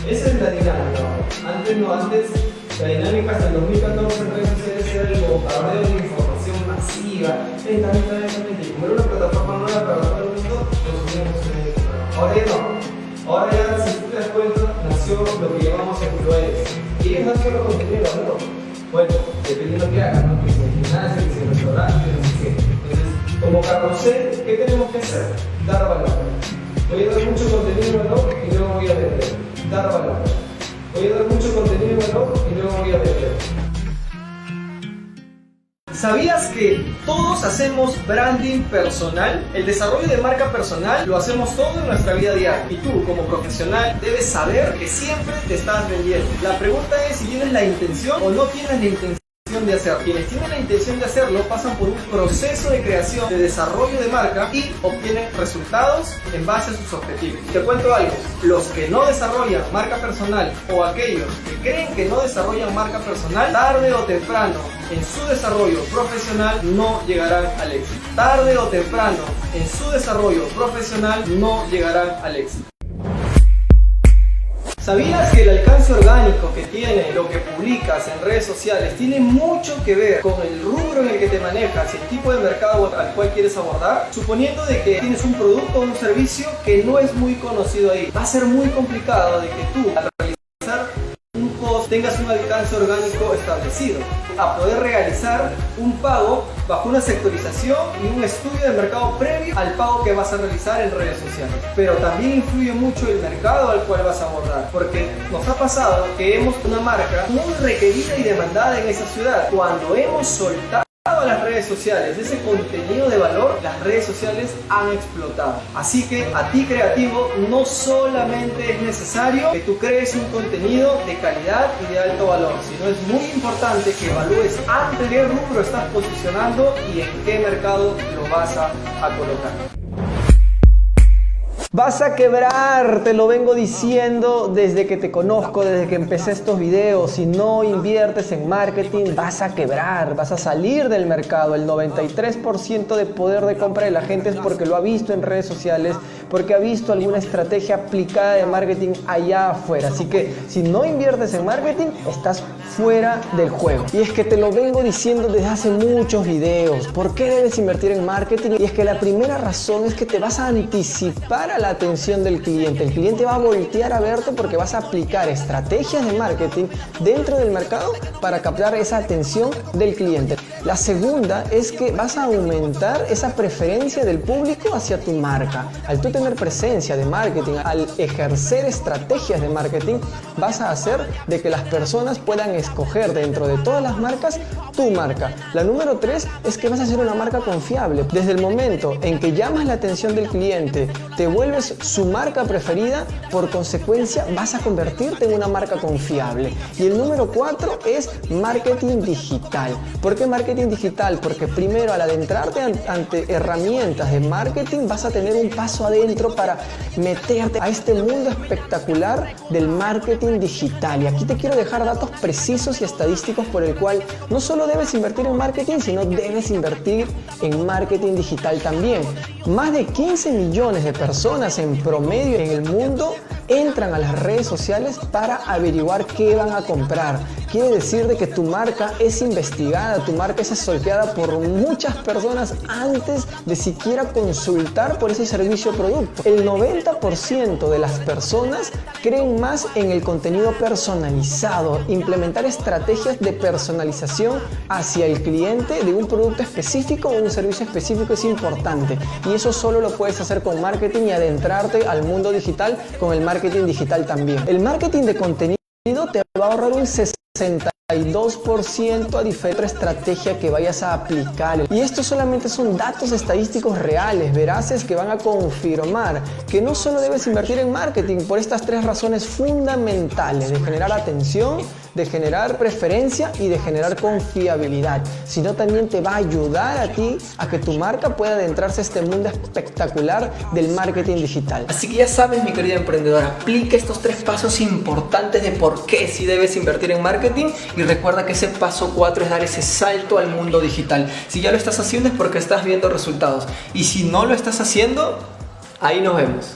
Esa es la dinámica. Antes la dinámica hasta el 2014 en redes sociales era el bombardeo de información masiva. Y como era una plataforma nueva para todo el mundo, nos uníamos en el programa. Ahora ya no. Ahora ya, si tú te das cuenta, nació lo que llamamos influencers. Y ellos no solo contenido de valor. Bueno, dependiendo de lo que hagan, ¿no? Que si en gimnasio, que si en restaurante, no sé qué. Entonces, como carrusel, ¿qué tenemos que hacer? Dar valor. Voy a dar mucho contenido de valor y luego voy a vender. Dar valor. Voy a dar mucho contenido de valor y luego voy a vender. ¿Sabías que todos hacemos branding personal? El desarrollo de marca personal lo hacemos todo en nuestra vida diaria. Y tú, como profesional, debes saber que siempre te estás vendiendo. La pregunta es si tienes la intención o no tienes la intención de hacerlo. Quienes tienen la intención de hacerlo pasan por un proceso de creación, de desarrollo de marca y obtienen resultados en base a sus objetivos. Te cuento algo, los que no desarrollan marca personal o aquellos que creen que no desarrollan marca personal, tarde o temprano en su desarrollo profesional no llegarán al éxito. Tarde o temprano en su desarrollo profesional no llegarán al éxito. ¿Sabías que el alcance orgánico que tiene lo que publicas en redes sociales tiene mucho que ver con el rubro en el que te manejas y el tipo de mercado al cual quieres abordar? Suponiendo de que tienes un producto o un servicio que no es muy conocido ahí, va a ser muy complicado de que tú, al realizar un post, tengas un alcance orgánico establecido, a poder realizar un pago bajo una sectorización y un estudio de mercado previo al pago que vas a realizar en redes sociales. Pero también influye mucho el mercado al cual vas a abordar, porque nos ha pasado que hemos una marca muy requerida y demandada en esa ciudad. Cuando hemos soltado a las redes sociales ese contenido de valor, las redes sociales han explotado. Así que a ti, creativo, no solamente es necesario que tú crees un contenido de calidad y de alto valor, sino es muy importante que evalúes ante qué rubro estás posicionando y en qué mercado lo vas a colocar. Vas a quebrar, te lo vengo diciendo desde que te conozco, desde que empecé estos videos. Si no inviertes en marketing, vas a quebrar, vas a salir del mercado. El 93% de poder de compra de la gente es porque lo ha visto en redes sociales, porque ha visto alguna estrategia aplicada de marketing allá afuera. Así que si no inviertes en marketing, estás fuera del juego. Y es que te lo vengo diciendo desde hace muchos videos. ¿Por qué debes invertir en marketing? Y es que la primera razón es que te vas a anticipar a la atención del cliente. El cliente va a voltear a verte porque vas a aplicar estrategias de marketing dentro del mercado para captar esa atención del cliente. La segunda es que vas a aumentar esa preferencia del público hacia tu marca. Al tú tener presencia de marketing, al ejercer estrategias de marketing, vas a hacer de que las personas puedan escoger dentro de todas las marcas tu marca. La número 3 es que vas a ser una marca confiable. Desde el momento en que llamas la atención del cliente, te vuelves su marca preferida, por consecuencia vas a convertirte en una marca confiable. Y el número 4 es marketing digital. ¿Por qué marketing digital? Porque primero, al adentrarte ante herramientas de marketing, vas a tener un paso adentro para meterte a este mundo espectacular del marketing digital. Y aquí te quiero dejar datos precisos y estadísticos por el cual no solo debes invertir en marketing, sino debes invertir en marketing digital también. Más de 15 millones de personas en promedio en el mundo entran a las redes sociales para averiguar qué van a comprar. Quiere decir de que tu marca es investigada, tu marca es stalkeada por muchas personas antes de siquiera consultar por ese servicio o producto. El 90% de las personas creen más en el contenido personalizado. Implementar estrategias de personalización hacia el cliente de un producto específico o un servicio específico es importante. Y eso solo lo puedes hacer con marketing y adentrarte al mundo digital con el marketing digital también. El marketing de contenido te va a ahorrar un 62% a diferente estrategia que vayas a aplicar. Y estos solamente son datos estadísticos reales, veraces, que van a confirmar que no solo debes invertir en marketing por estas 3 razones fundamentales: de generar atención, de generar preferencia y de generar confiabilidad, sino también te va a ayudar a ti a que tu marca pueda adentrarse a este mundo espectacular del marketing digital. Así que ya sabes, mi querida emprendedora, aplica estos 3 pasos importantes de por qué si debes invertir en marketing, y recuerda que ese paso 4 es dar ese salto al mundo digital. Si ya lo estás haciendo es porque estás viendo resultados, y si no lo estás haciendo, ahí nos vemos.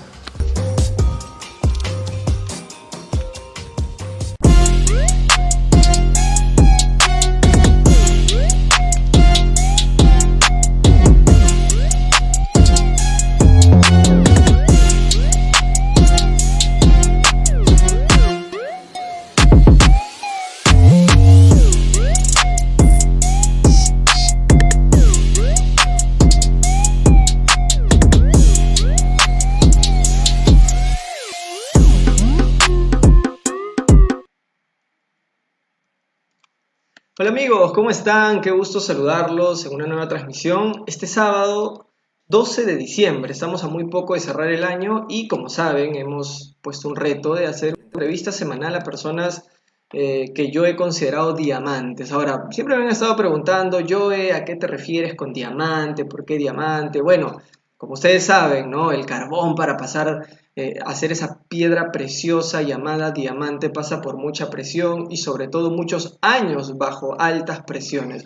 Hola amigos, ¿cómo están? Qué gusto saludarlos en una nueva transmisión. Este sábado 12 de diciembre, estamos a muy poco de cerrar el año y como saben hemos puesto un reto de hacer una entrevista semanal a personas que yo he considerado diamantes. Ahora, siempre me han estado preguntando, Joe, ¿a qué te refieres con diamante? ¿Por qué diamante? Bueno, como ustedes saben, ¿no? El carbón para pasar hacer esa piedra preciosa llamada diamante pasa por mucha presión y sobre todo muchos años bajo altas presiones.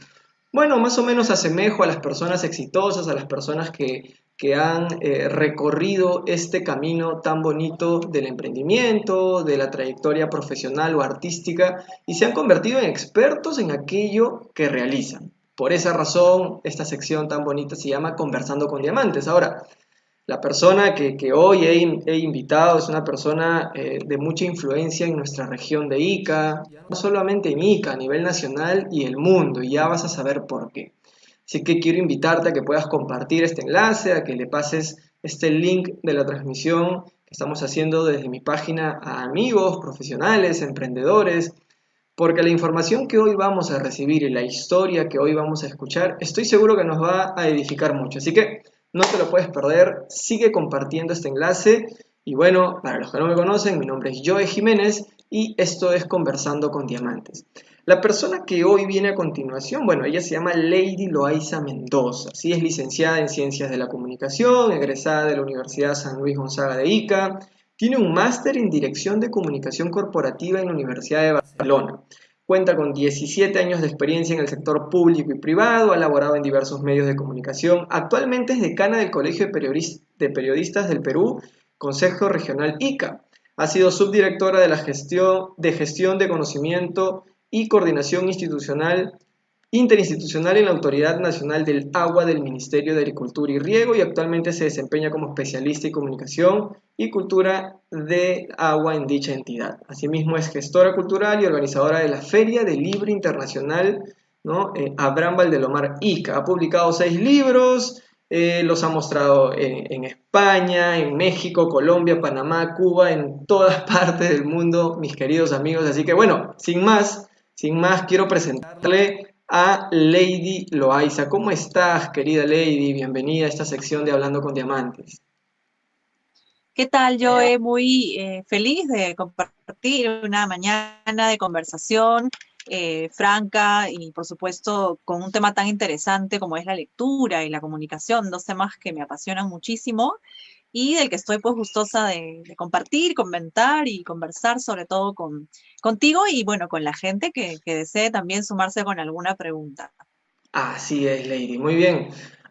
Bueno, más o menos asemejo a las personas exitosas, a las personas que han recorrido este camino tan bonito del emprendimiento, de la trayectoria profesional o artística y se han convertido en expertos en aquello que realizan. Por esa razón, esta sección tan bonita se llama Conversando con Diamantes. Ahora, la persona que hoy he invitado es una persona de mucha influencia en nuestra región de Ica, no solamente en Ica, a nivel nacional y el mundo, y ya vas a saber por qué. Así que quiero invitarte a que puedas compartir este enlace, a que le pases este link de la transmisión que estamos haciendo desde mi página a amigos, profesionales, emprendedores, porque la información que hoy vamos a recibir y la historia que hoy vamos a escuchar, estoy seguro que nos va a edificar mucho. Así que no te lo puedes perder, sigue compartiendo este enlace. Y bueno, para los que no me conocen, mi nombre es Joe Jiménez y esto es Conversando con Diamantes. La persona que hoy viene a continuación, bueno, ella se llama Lady Loaiza Mendoza. Sí, es licenciada en Ciencias de la Comunicación, egresada de la Universidad San Luis Gonzaga de Ica. Tiene un máster en Dirección de Comunicación Corporativa en la Universidad de Barcelona. Cuenta con 17 años de experiencia en el sector público y privado, ha laborado en diversos medios de comunicación. Actualmente es decana del Colegio de Periodistas del Perú, Consejo Regional ICA. Ha sido subdirectora de la gestión de Conocimiento y Coordinación Interinstitucional en la Autoridad Nacional del Agua del Ministerio de Agricultura y Riego y actualmente se desempeña como especialista en comunicación y cultura de agua en dicha entidad. Asimismo es gestora cultural y organizadora de la Feria del Libro Internacional, ¿no? Abraham Valdelomar Ica. Ha publicado 6 libros, los ha mostrado en España, en México, Colombia, Panamá, Cuba, en todas partes del mundo, mis queridos amigos. Así que bueno, sin más quiero presentarle a Lady Loaiza. ¿Cómo estás, querida Lady? Bienvenida a esta sección de Hablando con Diamantes. ¿Qué tal? Yo muy feliz de compartir una mañana de conversación franca y por supuesto con un tema tan interesante como es la lectura y la comunicación, dos temas que me apasionan muchísimo y del que estoy pues gustosa de compartir, comentar y conversar sobre todo contigo y bueno, con la gente que desee también sumarse con alguna pregunta. Así es, Lady. Muy bien.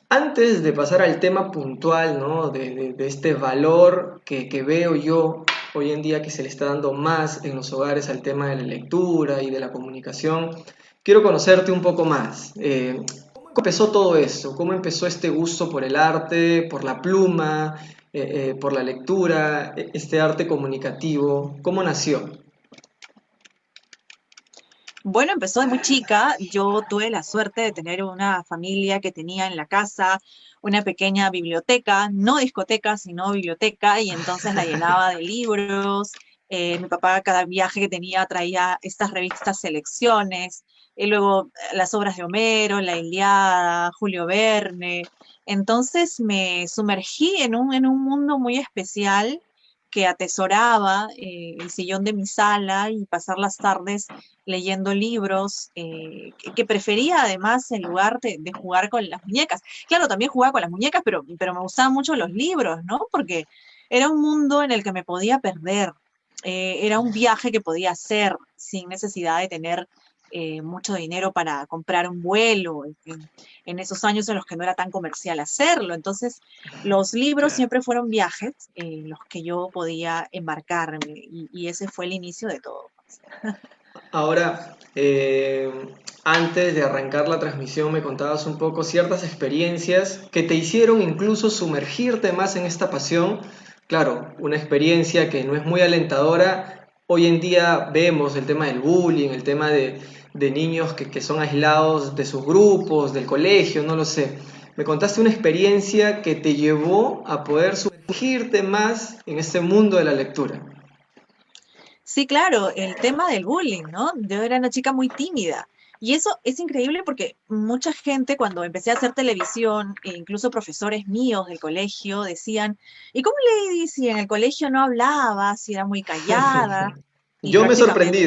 Antes de pasar al tema puntual, ¿no? De este valor que veo yo hoy en día que se le está dando más en los hogares al tema de la lectura y de la comunicación, quiero conocerte un poco más. ¿Cómo empezó todo esto? ¿Cómo empezó este gusto por el arte, por la pluma, por la lectura, este arte comunicativo? ¿Cómo nació? Bueno, empezó de muy chica. Yo tuve la suerte de tener una familia que tenía en la casa una pequeña biblioteca, no discoteca, sino biblioteca, y entonces la llenaba de libros. Mi papá cada viaje que tenía traía estas revistas Selecciones, y luego las obras de Homero, La Ilíada, Julio Verne. Entonces me sumergí en un mundo muy especial que atesoraba el sillón de mi sala y pasar las tardes leyendo libros, que prefería además en lugar de jugar con las muñecas. Claro, también jugaba con las muñecas, pero me gustaban mucho los libros, ¿no? Porque era un mundo en el que me podía perder, era un viaje que podía hacer sin necesidad de tener mucho dinero para comprar un vuelo, en esos años en los que no era tan comercial hacerlo. Entonces, los libros Claro. siempre fueron viajes en los que yo podía embarcarme y ese fue el inicio de todo. Ahora, antes de arrancar la transmisión, me contabas un poco ciertas experiencias que te hicieron incluso sumergirte más en esta pasión. Claro, una experiencia que no es muy alentadora. Hoy en día vemos el tema del bullying, el tema de niños que son aislados de sus grupos, del colegio, no lo sé. Me contaste una experiencia que te llevó a poder sumergirte más en este mundo de la lectura. Sí, claro, el tema del bullying, ¿no? Yo era una chica muy tímida Y eso es increíble porque mucha gente cuando empecé a hacer televisión, e incluso profesores míos del colegio decían, ¿y cómo Lady si en el colegio no hablaba, si era muy callada? Y prácticamente,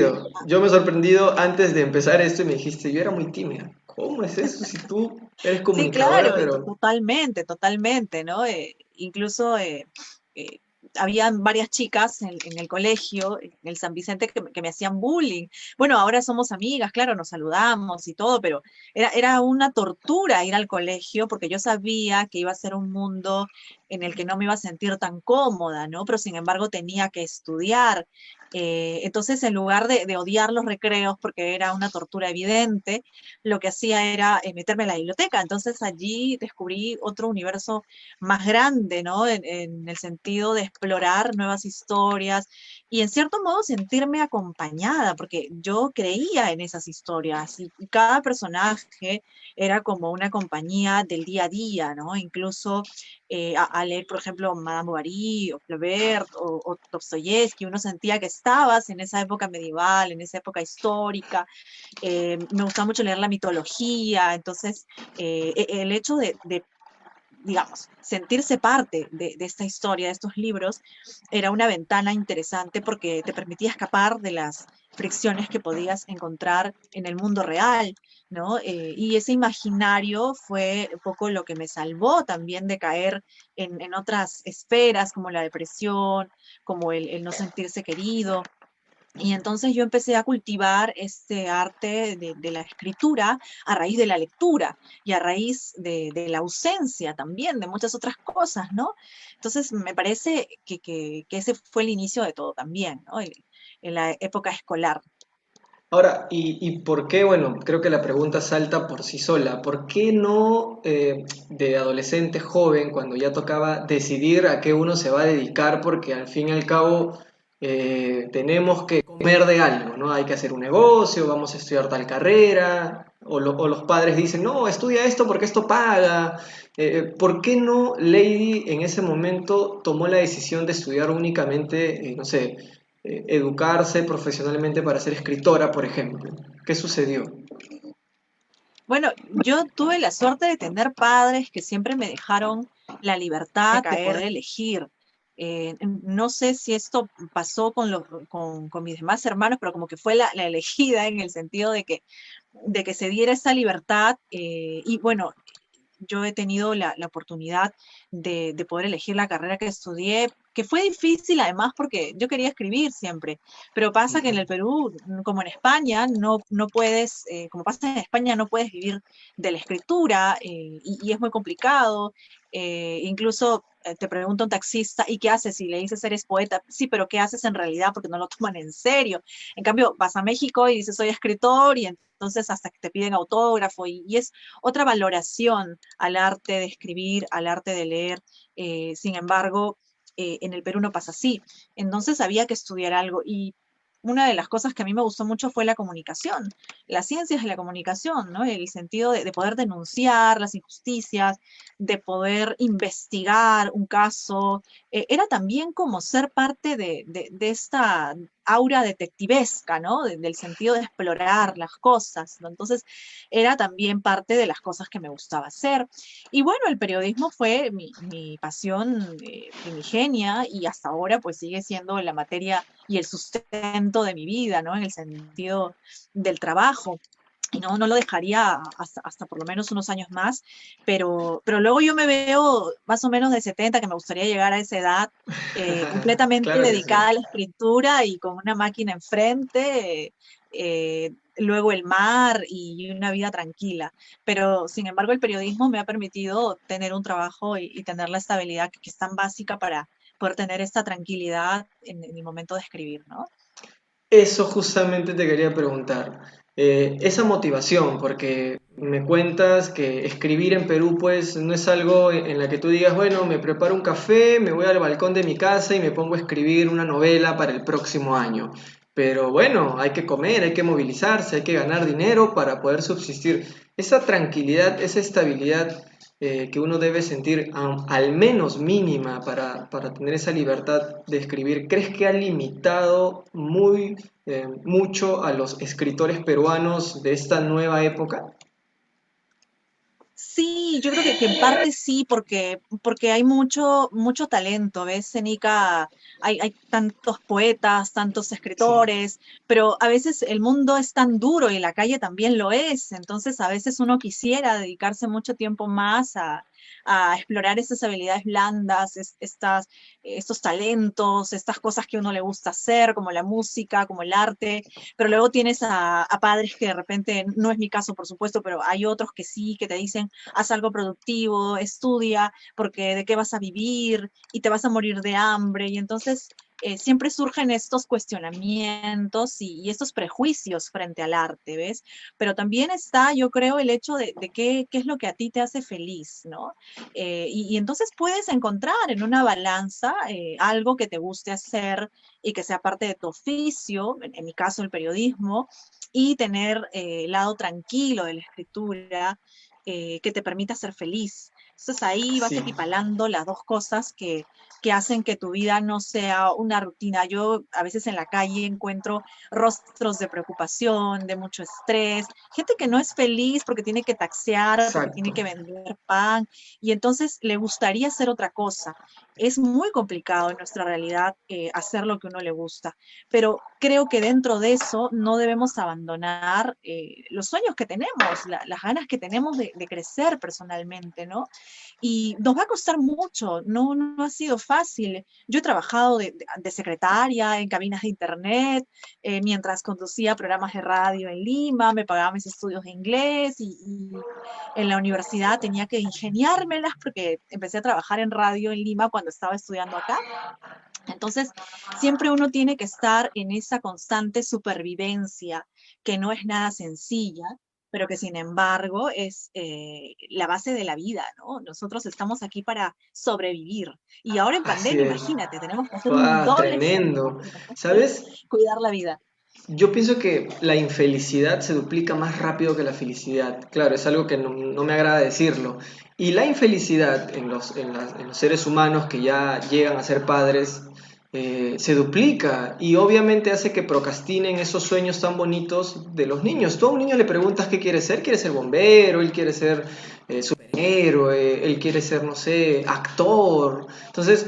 Yo me he sorprendido antes de empezar esto y me dijiste, yo era muy tímida. ¿Cómo es eso si tú eres sí, comunicadora, claro, pero... totalmente, totalmente, ¿no? Incluso eh, habían varias chicas en el colegio, en el San Vicente, que me hacían bullying. Bueno, ahora somos amigas, claro, nos saludamos y todo, pero era una tortura ir al colegio porque yo sabía que iba a ser un mundo en el que no me iba a sentir tan cómoda, ¿no? Pero sin embargo tenía que estudiar. Entonces, en lugar de odiar los recreos porque era una tortura evidente, lo que hacía era meterme en la biblioteca. Entonces allí descubrí otro universo más grande, ¿no? En el sentido de explorar nuevas historias y en cierto modo sentirme acompañada, porque yo creía en esas historias y cada personaje era como una compañía del día a día, ¿no? Incluso a leer, por ejemplo, Madame Bovary o Flaubert o Dostoyevsky, uno sentía que estabas en esa época medieval, en esa época histórica. Me gustaba mucho leer la mitología, entonces el hecho digamos, sentirse parte de esta historia, de estos libros, era una ventana interesante porque te permitía escapar de las fricciones que podías encontrar en el mundo real, ¿no? Y ese imaginario fue un poco lo que me salvó también de caer en otras esferas como la depresión, como el no sentirse querido. Y entonces yo empecé a cultivar este arte de la escritura a raíz de la lectura y a raíz de la ausencia también de muchas otras cosas, ¿no? Entonces me parece que ese fue el inicio de todo también, ¿no? En la época escolar. Ahora, y por qué? Bueno, creo que la pregunta salta por sí sola. ¿Por qué no de adolescente joven, cuando ya tocaba decidir a qué uno se va a dedicar? Porque al fin y al cabo tenemos que comer de algo, ¿no? Hay que hacer un negocio, vamos a estudiar tal carrera, o los padres dicen, no, estudia esto porque esto paga. ¿Por qué no Lady en ese momento tomó la decisión de estudiar únicamente, no sé, educarse profesionalmente para ser escritora, por ejemplo? ¿Qué sucedió? Bueno, yo tuve la suerte de tener padres que siempre me dejaron la libertad de poder elegir. No sé si esto pasó con mis demás hermanos, pero como que fue la elegida en el sentido de que se diera esa libertad. Y bueno, yo he tenido la oportunidad de poder elegir la carrera que estudié, que fue difícil además porque yo quería escribir siempre, pero pasa que en el Perú, como en España, no puedes, como pasa en España, no puedes vivir de la escritura y es muy complicado. Incluso te pregunta un taxista, ¿y qué haces? Si le dices eres poeta, sí, pero ¿qué haces en realidad? Porque no lo toman en serio. En cambio, vas a México y dices soy escritor y entonces hasta que te piden autógrafo y es otra valoración al arte de escribir, al arte de leer. Sin embargo, en el Perú no pasa así. Entonces había que estudiar algo y una de las cosas que a mí me gustó mucho fue la comunicación, las ciencias de la comunicación, ¿no? El sentido de poder denunciar las injusticias, de poder investigar un caso. Era también como ser parte de esta aura detectivesca, ¿no? Del sentido de explorar las cosas, ¿no? Entonces, era también parte de las cosas que me gustaba hacer. Y bueno, el periodismo fue mi pasión primigenia y hasta ahora pues sigue siendo la materia y el sustento de mi vida, ¿no? En el sentido del trabajo. Y no lo dejaría hasta por lo menos unos años más, pero luego yo me veo más o menos de 70, que me gustaría llegar a esa edad, completamente Claro que sí. dedicada a la escritura y con una máquina enfrente, luego el mar y una vida tranquila. Pero sin embargo el periodismo me ha permitido tener un trabajo y tener la estabilidad que es tan básica para poder tener esta tranquilidad en el momento de escribir, ¿no? Eso justamente te quería preguntar. Esa motivación, porque me cuentas que escribir en Perú pues no es algo en la que tú digas, bueno, me preparo un café, me voy al balcón de mi casa y me pongo a escribir una novela para el próximo año. pero bueno, hay que comer, hay que movilizarse, hay que ganar dinero para poder subsistir. Esa tranquilidad, esa estabilidad que uno debe sentir al menos mínima para tener esa libertad de escribir, ¿crees que ha limitado mucho a los escritores peruanos de esta nueva época? Sí, yo creo que en parte sí, porque hay mucho talento, ¿ves, Zenica? Hay tantos poetas, tantos Sí, escritores, pero a veces el mundo es tan duro y la calle también lo es, entonces a veces uno quisiera dedicarse mucho tiempo más a explorar esas habilidades blandas, estos talentos, estas cosas que a uno le gusta hacer, como la música, como el arte, pero luego tienes a padres que de repente, no es mi caso por supuesto, pero hay otros que sí, que te dicen, haz algo productivo, estudia, porque de qué vas a vivir y te vas a morir de hambre. Y entonces siempre surgen estos cuestionamientos y estos prejuicios frente al arte, ¿ves? Pero también está, yo creo, el hecho de qué es lo que a ti te hace feliz, ¿no? Y entonces puedes encontrar en una balanza algo que te guste hacer y que sea parte de tu oficio, en mi caso el periodismo, y tener el lado tranquilo de la escritura, que te permita ser feliz. Entonces ahí vas sí, equipalando las dos cosas que hacen que tu vida no sea una rutina. Yo a veces en la calle encuentro rostros de preocupación, de mucho estrés, gente que no es feliz porque tiene que taxear, porque tiene exacto. que vender pan y entonces le gustaría hacer otra cosa. Es muy complicado en nuestra realidad hacer lo que uno le gusta, pero creo que dentro de eso no debemos abandonar los sueños que tenemos, las ganas que tenemos de crecer personalmente, ¿no? Y nos va a costar mucho, no ha sido fácil. Yo he trabajado de secretaria en cabinas de internet, mientras conducía programas de radio en Lima, me pagaba mis estudios de inglés y en la universidad tenía que ingeniármelas porque empecé a trabajar en radio en Lima cuando estaba estudiando acá. Entonces, siempre uno tiene que estar en esa constante supervivencia, que no es nada sencilla, pero que sin embargo es la base de la vida, ¿no? Nosotros estamos aquí para sobrevivir. Y ahora en Así pandemia, es. imagínate, tenemos que hacer un ¡Guau! doble esfuerzo, Tremendo. ¿no? ¿Sabes? Cuidar la vida. Yo pienso que la infelicidad se duplica más rápido que la felicidad. Claro, es algo que no me agrada decirlo. Y la infelicidad en los seres humanos que ya llegan a ser padres se duplica y obviamente hace que procrastinen esos sueños tan bonitos de los niños. Tú a un niño le preguntas qué quiere ser bombero, él quiere ser superhéroe, él quiere ser, no sé, actor. Entonces,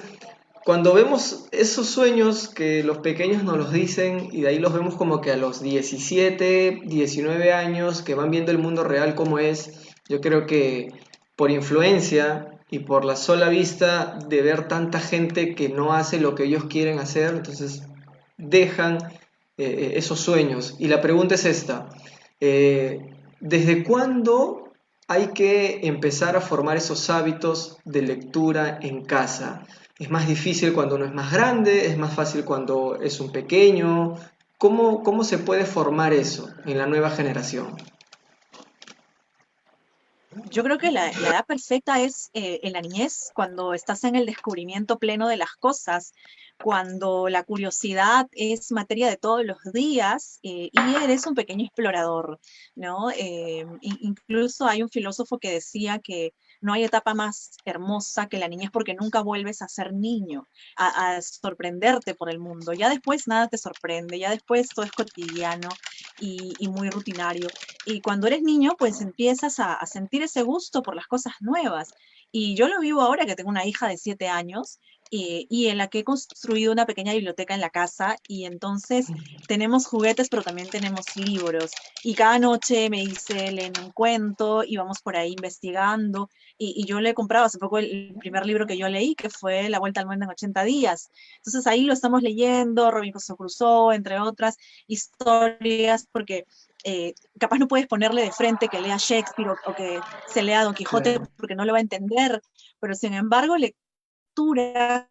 cuando vemos esos sueños que los pequeños nos los dicen y de ahí los vemos como que a los 17, 19 años que van viendo el mundo real como es, yo creo que por influencia y por la sola vista de ver tanta gente que no hace lo que ellos quieren hacer, entonces dejan esos sueños. Y la pregunta es esta, eh, ¿desde cuándo hay que empezar a formar esos hábitos de lectura en casa? ¿Es más difícil cuando uno es más grande? ¿Es más fácil cuando es un pequeño? ¿Cómo se puede formar eso en la nueva generación? Yo creo que la edad perfecta es en la niñez, cuando estás en el descubrimiento pleno de las cosas, cuando la curiosidad es materia de todos los días y eres un pequeño explorador, ¿no? Incluso hay un filósofo que decía que no hay etapa más hermosa que la niñez porque nunca vuelves a ser niño, a sorprenderte por el mundo. Ya después nada te sorprende, ya después todo es cotidiano y muy rutinario. Y cuando eres niño, pues empiezas a sentir ese gusto por las cosas nuevas. Y yo lo vivo ahora que tengo una hija de 7 años y en la que he construido una pequeña biblioteca en la casa y entonces tenemos juguetes, pero también tenemos libros. Y cada noche me dice, leen un cuento y vamos por ahí investigando. Y yo le he comprado hace poco el primer libro que yo leí, que fue La Vuelta al Mundo en 80 días. Entonces ahí lo estamos leyendo, Robinson Crusoe, entre otras historias, porque capaz no puedes ponerle de frente que lea Shakespeare o que se lea Don Quijote Claro, porque no lo va a entender, pero sin embargo lecturas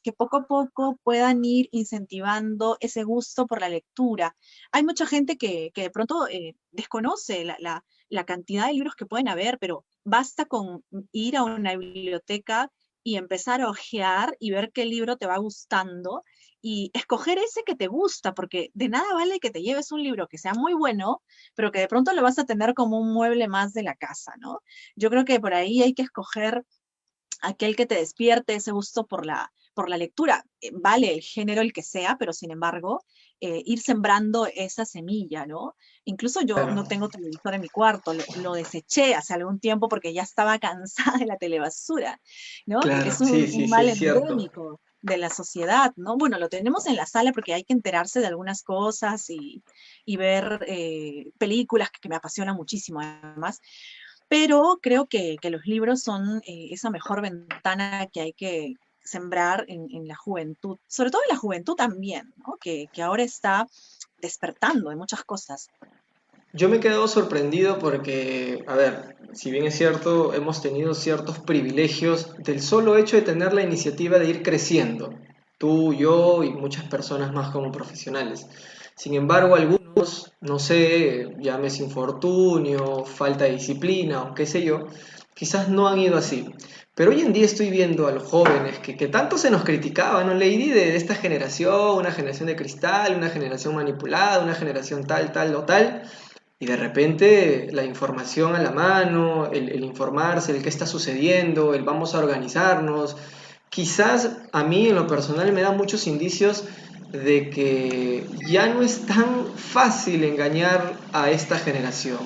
que poco a poco puedan ir incentivando ese gusto por la lectura. Hay mucha gente que de pronto desconoce la cantidad de libros que pueden haber, pero basta con ir a una biblioteca y empezar a hojear y ver qué libro te va gustando y escoger ese que te gusta, porque de nada vale que te lleves un libro que sea muy bueno, pero que de pronto lo vas a tener como un mueble más de la casa, ¿no? Yo creo que por ahí hay que escoger aquel que te despierte ese gusto por la lectura. Vale el género el que sea, pero sin embargo, ir sembrando esa semilla, ¿no? Incluso yo Claro, no tengo televisor en mi cuarto, lo deseché hace algún tiempo porque ya estaba cansada de la telebasura, ¿no? claro, Es sí, sí, un sí, mal es cierto. endémico de la sociedad, ¿no? Bueno, lo tenemos en la sala porque hay que enterarse de algunas cosas y ver películas que me apasionan muchísimo además, pero creo que los libros son esa mejor ventana que hay que sembrar en la juventud, sobre todo en la juventud también, ¿no? Que ahora está despertando de muchas cosas. Yo me he quedado sorprendido porque, a ver, si bien es cierto, hemos tenido ciertos privilegios del solo hecho de tener la iniciativa de ir creciendo, tú, yo y muchas personas más como profesionales. Sin embargo, algunos, no sé, llámese infortunio, falta de disciplina o qué sé yo, quizás no han ido así. Pero hoy en día estoy viendo a los jóvenes que tanto se nos criticaba, ¿no, Lady? De esta generación, una generación de cristal, una generación manipulada, una generación tal, tal o tal. Y de repente la información a la mano, el informarse, el qué está sucediendo, el vamos a organizarnos, quizás a mí en lo personal me da muchos indicios de que ya no es tan fácil engañar a esta generación.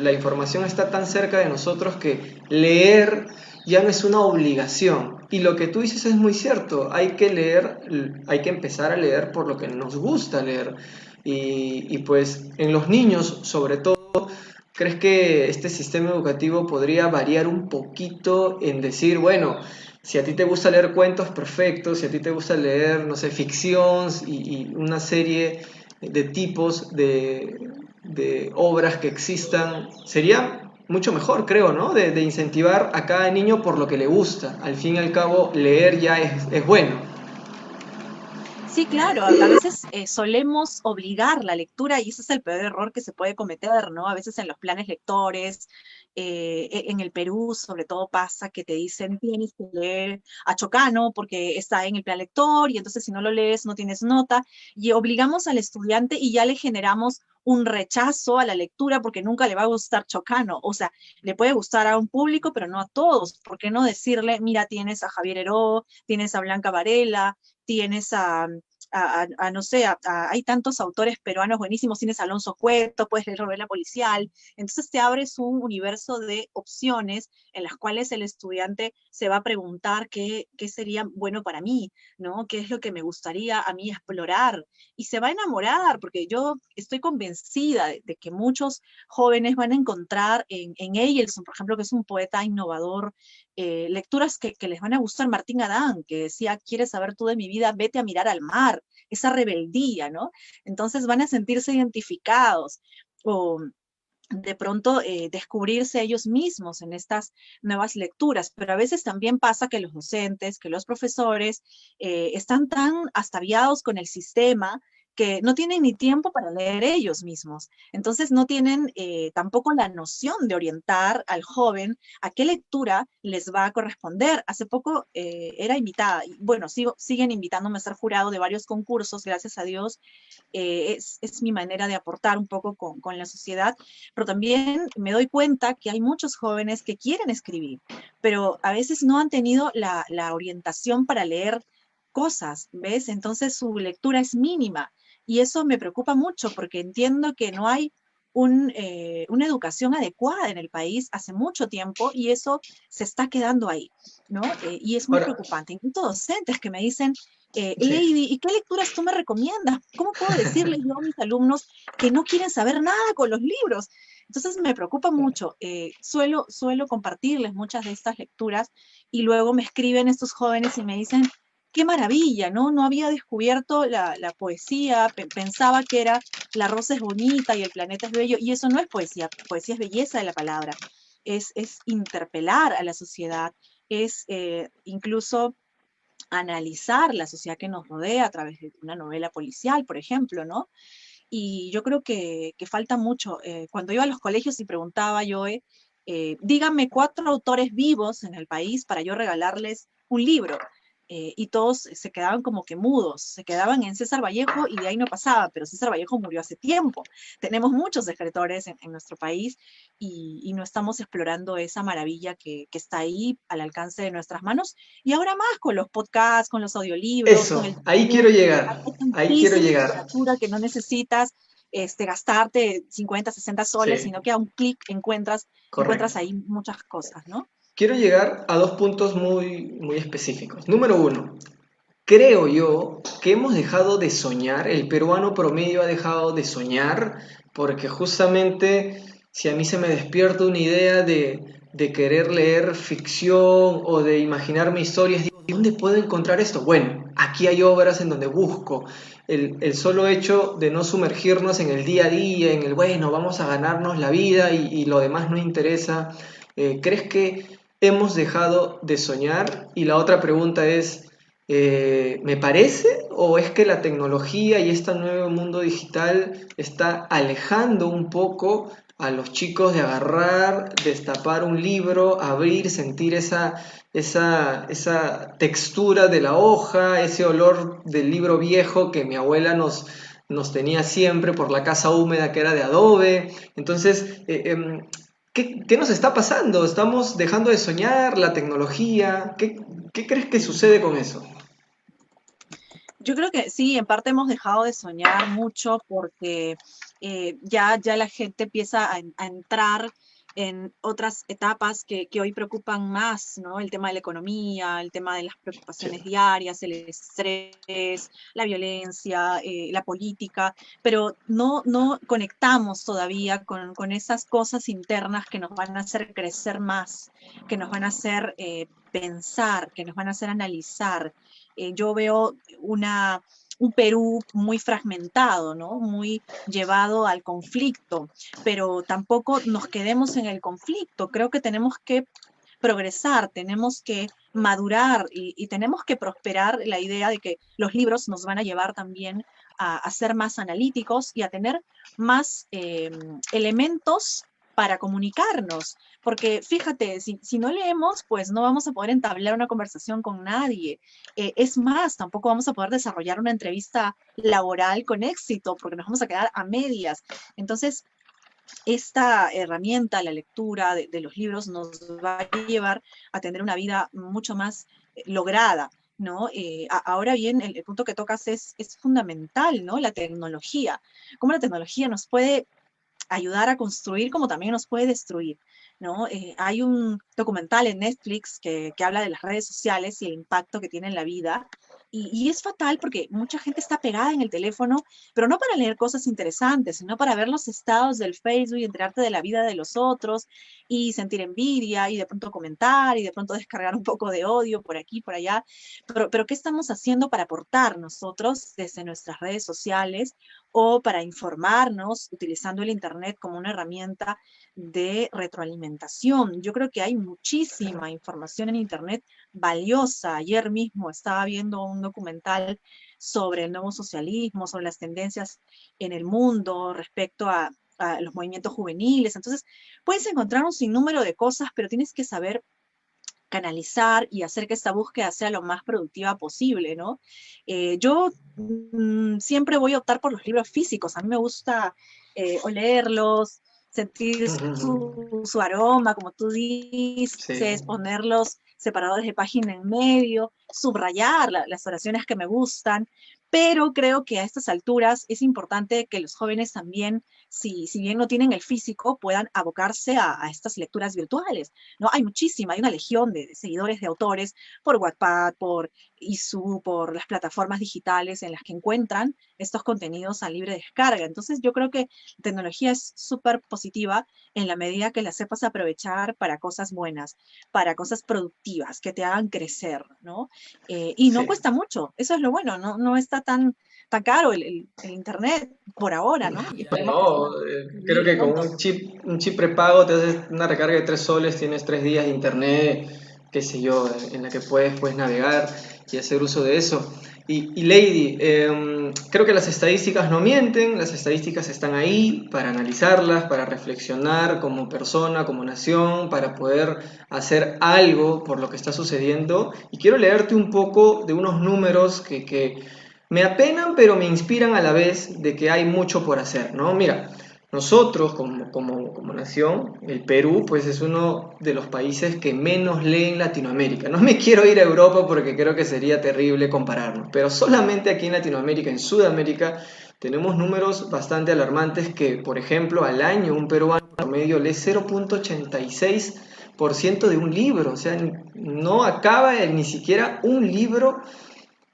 La información está tan cerca de nosotros que leer ya no es una obligación. Y lo que tú dices es muy cierto, hay que leer, hay que empezar a leer por lo que nos gusta leer. Y pues en los niños, sobre todo, ¿crees que este sistema educativo podría variar un poquito en decir, bueno, si a ti te gusta leer cuentos, perfecto, si a ti te gusta leer, no sé, ficción y una serie de tipos de obras que existan, sería mucho mejor, creo, ¿no? De incentivar a cada niño por lo que le gusta. Al fin y al cabo, leer ya es bueno. Sí, claro, a veces solemos obligar la lectura y ese es el peor error que se puede cometer, ¿no? A veces en los planes lectores, en el Perú sobre todo pasa que te dicen tienes que leer a Chocano porque está en el plan lector y entonces si no lo lees no tienes nota y obligamos al estudiante y ya le generamos un rechazo a la lectura porque nunca le va a gustar Chocano, o sea, le puede gustar a un público pero no a todos, ¿por qué no decirle, mira, tienes a Javier Heró, tienes a Blanca Varela, tienes no sé, hay tantos autores peruanos buenísimos, tienes a Alonso Cueto, puedes leer novela policial, entonces te abres un universo de opciones en las cuales el estudiante se va a preguntar qué sería bueno para mí, ¿no? ¿Qué es lo que me gustaría a mí explorar? Y se va a enamorar, porque yo estoy convencida de que muchos jóvenes van a encontrar en Eilson, por ejemplo, que es un poeta innovador, lecturas que les van a gustar. Martín Adán, que decía, ¿quieres saber tú de mi vida? Vete a mirar al mar, esa rebeldía, ¿no? Entonces van a sentirse identificados o de pronto descubrirse ellos mismos en estas nuevas lecturas, pero a veces también pasa que los docentes, que los profesores están tan astaviados con el sistema que no tienen ni tiempo para leer ellos mismos. Entonces no tienen tampoco la noción de orientar al joven a qué lectura les va a corresponder. Hace poco era invitada, y bueno, siguen invitándome a ser jurado de varios concursos, gracias a Dios, es mi manera de aportar un poco con la sociedad, pero también me doy cuenta que hay muchos jóvenes que quieren escribir, pero a veces no han tenido la orientación para leer cosas, ¿ves? Entonces su lectura es mínima y eso me preocupa mucho porque entiendo que no hay una educación adecuada en el país hace mucho tiempo y eso se está quedando ahí, ¿no? Y es muy Ahora, preocupante. Incluso docentes que me dicen, sí. Lady, ¿y qué lecturas tú me recomiendas? ¿Cómo puedo decirles yo a mis alumnos que no quieren saber nada con los libros? Entonces me preocupa mucho. Suelo compartirles muchas de estas lecturas y luego me escriben estos jóvenes y me dicen, qué maravilla, ¿no? No había descubierto la poesía, pensaba que era la rosa es bonita y el planeta es bello, y eso no es poesía, poesía es belleza de la palabra, es interpelar a la sociedad, es incluso analizar la sociedad que nos rodea a través de una novela policial, por ejemplo, ¿no? Y yo creo que falta mucho. Cuando iba a los colegios y preguntaba yo, díganme 4 autores vivos en el país para yo regalarles un libro. y todos se quedaban como que mudos, se quedaban en César Vallejo y de ahí no pasaba, pero César Vallejo murió hace tiempo. Tenemos muchos escritores en nuestro país y no estamos explorando esa maravilla que está ahí al alcance de nuestras manos. Y ahora más con los podcasts, con los audiolibros, con el Eso, ahí quiero YouTube, llegar, hay ahí quiero tantísima llegar. literatura que no necesitas gastarte 50, 60 soles, Sí, sino que a un clic encuentras correcto. ahí muchas cosas, ¿no? Quiero llegar a dos puntos muy específicos. Número uno, creo yo que hemos dejado de soñar, el peruano promedio ha dejado de soñar, porque justamente si a mí se me despierta una idea de querer leer ficción o de imaginarme historias, digo, ¿dónde puedo encontrar esto? Bueno, aquí hay obras en donde busco. El solo hecho de no sumergirnos en el día a día, en el, bueno, vamos a ganarnos la vida y lo demás no interesa, ¿crees que hemos dejado de soñar? Y la otra pregunta es, ¿me parece o es que la tecnología y este nuevo mundo digital está alejando un poco a los chicos de agarrar, destapar un libro, abrir, sentir esa textura de la hoja, ese olor del libro viejo que mi abuela nos tenía siempre por la casa húmeda que era de adobe? Entonces, ¿qué nos está pasando? ¿Estamos dejando de soñar la tecnología? ¿Qué crees que sucede con eso? Yo creo que sí, en parte hemos dejado de soñar mucho porque ya la gente empieza a entrar en otras etapas que hoy preocupan más, ¿no? El tema de la economía, el tema de las Sí, preocupaciones diarias, el estrés, la violencia, la política, pero no conectamos todavía con esas cosas internas que nos van a hacer crecer más, que nos van a hacer pensar, que nos van a hacer analizar. Yo veo un Perú muy fragmentado, ¿no? Muy llevado al conflicto, pero tampoco nos quedemos en el conflicto. Creo que tenemos que progresar, tenemos que madurar y tenemos que prosperar la idea de que los libros nos van a llevar también a ser más analíticos y a tener más elementos para comunicarnos, porque fíjate, si no leemos, pues no vamos a poder entablar una conversación con nadie. Es más, tampoco vamos a poder desarrollar una entrevista laboral con éxito, porque nos vamos a quedar a medias. Entonces, esta herramienta, la lectura de los libros, nos va a llevar a tener una vida mucho más lograda, ¿no? Ahora bien, el punto que tocas es fundamental, ¿no? La tecnología. Cómo la tecnología nos puede ayudar a construir como también nos puede destruir, ¿no? Hay un documental en Netflix que habla de las redes sociales y el impacto que tiene en la vida. Y es fatal porque mucha gente está pegada en el teléfono, pero no para leer cosas interesantes, sino para ver los estados del Facebook y enterarte de la vida de los otros y sentir envidia y de pronto comentar y de pronto descargar un poco de odio por aquí, por allá. Pero ¿qué estamos haciendo para aportar nosotros desde nuestras redes sociales o para informarnos utilizando el Internet como una herramienta de retroalimentación? Yo creo que hay muchísima información en Internet valiosa. Ayer mismo estaba viendo un documental sobre el nuevo socialismo, sobre las tendencias en el mundo respecto a los movimientos juveniles. Entonces, puedes encontrar un sinnúmero de cosas, pero tienes que saber canalizar y hacer que esta búsqueda sea lo más productiva posible, ¿no? Yo siempre voy a optar por los libros físicos, a mí me gusta olerlos, sentir su aroma, como tú sí, dices, ponerlos separadores de página en medio, subrayar las oraciones que me gustan, pero creo que a estas alturas es importante que los jóvenes también, si bien no tienen el físico, puedan abocarse a estas lecturas virtuales, ¿no? Hay muchísima, hay una legión de seguidores de autores por Wattpad, por ISU, por las plataformas digitales en las que encuentran estos contenidos a libre descarga. Entonces yo creo que la tecnología es súper positiva en la medida que la sepas aprovechar para cosas buenas, para cosas productivas, que te hagan crecer, ¿no? Y no sí. cuesta mucho, eso es lo bueno, no está tan caro el Internet por ahora, ¿no? Y esperemos que No, pueda creo subir que con pronto. un chip prepago te haces una recarga de 3 soles, tienes 3 días de internet, qué sé yo, en la que puedes navegar y hacer uso de eso. Y Lady, creo que las estadísticas no mienten, las estadísticas están ahí para analizarlas, para reflexionar como persona, como nación, para poder hacer algo por lo que está sucediendo. Y quiero leerte un poco de unos números que me apenan, pero me inspiran a la vez de que hay mucho por hacer, ¿no? Mira, nosotros como nación, el Perú, pues es uno de los países que menos lee en Latinoamérica. No me quiero ir a Europa porque creo que sería terrible compararnos, pero solamente aquí en Latinoamérica, en Sudamérica, tenemos números bastante alarmantes que, por ejemplo, al año un peruano promedio lee 0,86% de un libro, o sea, no acaba ni siquiera un libro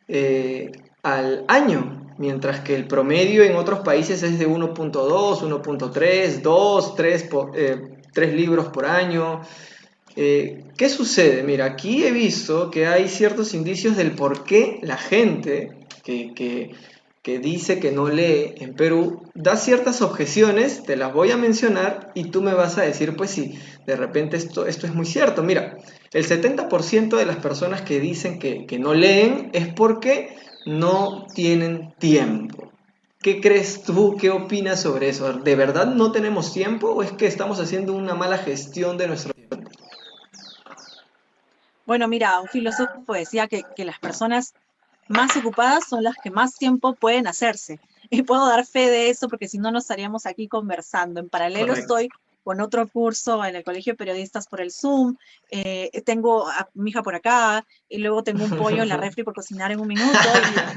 eh, al año, mientras que el promedio en otros países es de 1,2, 1,3, 2, 3 libros por año. ¿Qué sucede? Mira, aquí he visto que hay ciertos indicios del por qué la gente que dice que no lee en Perú da ciertas objeciones, te las voy a mencionar y tú me vas a decir, pues si de repente esto es muy cierto. Mira, el 70% de las personas que dicen que no leen es porque no tienen tiempo. ¿Qué crees tú? ¿Qué opinas sobre eso? ¿De verdad no tenemos tiempo o es que estamos haciendo una mala gestión de nuestro tiempo? Bueno, mira, un filósofo decía que las personas más ocupadas son las que más tiempo pueden hacerse. Y puedo dar fe de eso porque si no, no estaríamos aquí conversando. En paralelo Correcto. estoy con otro curso en el Colegio de Periodistas por el Zoom, tengo a mi hija por acá, y luego tengo un pollo en la refri por cocinar en un minuto,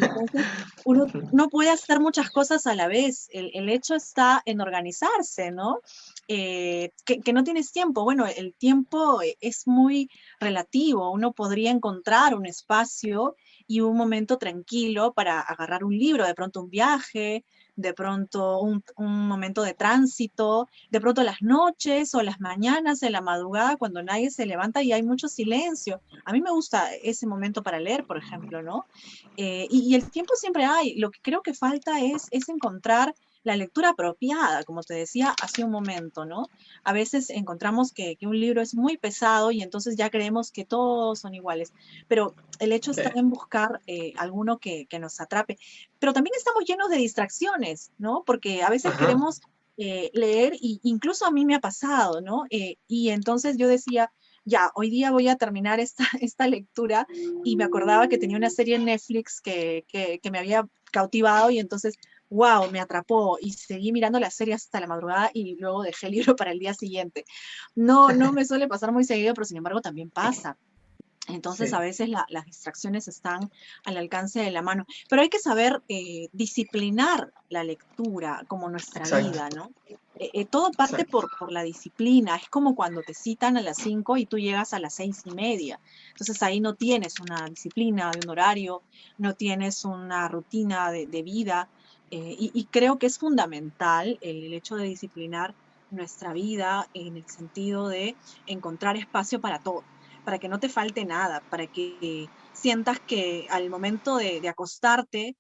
y entonces uno no puede hacer muchas cosas a la vez. El hecho está en organizarse, ¿no? Que no tienes tiempo. Bueno, el tiempo es muy relativo. Uno podría encontrar un espacio y un momento tranquilo para agarrar un libro, de pronto un viaje, de pronto un momento de tránsito, de pronto las noches o las mañanas de la madrugada cuando nadie se levanta y hay mucho silencio. A mí me gusta ese momento para leer, por ejemplo, ¿no? Y el tiempo siempre hay. Lo que creo que falta es encontrar la lectura apropiada, como te decía hace un momento, ¿no? A veces encontramos que un libro es muy pesado y entonces ya creemos que todos son iguales, pero el hecho Sí, está en buscar alguno que nos atrape. Pero también estamos llenos de distracciones, ¿no? Porque a veces ajá, queremos leer, y incluso a mí me ha pasado, ¿no? Y entonces yo decía, ya, hoy día voy a terminar esta lectura y me acordaba que tenía una serie en Netflix que me había cautivado y entonces wow, me atrapó y seguí mirando la serie hasta la madrugada y luego dejé el libro para el día siguiente. No, no me suele pasar muy seguido, pero sin embargo también pasa. Entonces a sí, veces las distracciones están al alcance de la mano, pero hay que saber disciplinar la lectura como nuestra vida, exacto, ¿no? Todo parte exacto. por la disciplina, es como cuando te citan a las 5 y tú llegas a las 6:30, entonces ahí no tienes una disciplina de un horario, no tienes una rutina de vida, y creo que es fundamental el hecho de disciplinar nuestra vida en el sentido de encontrar espacio para todo, para que no te falte nada, para que sientas que al momento de acostarte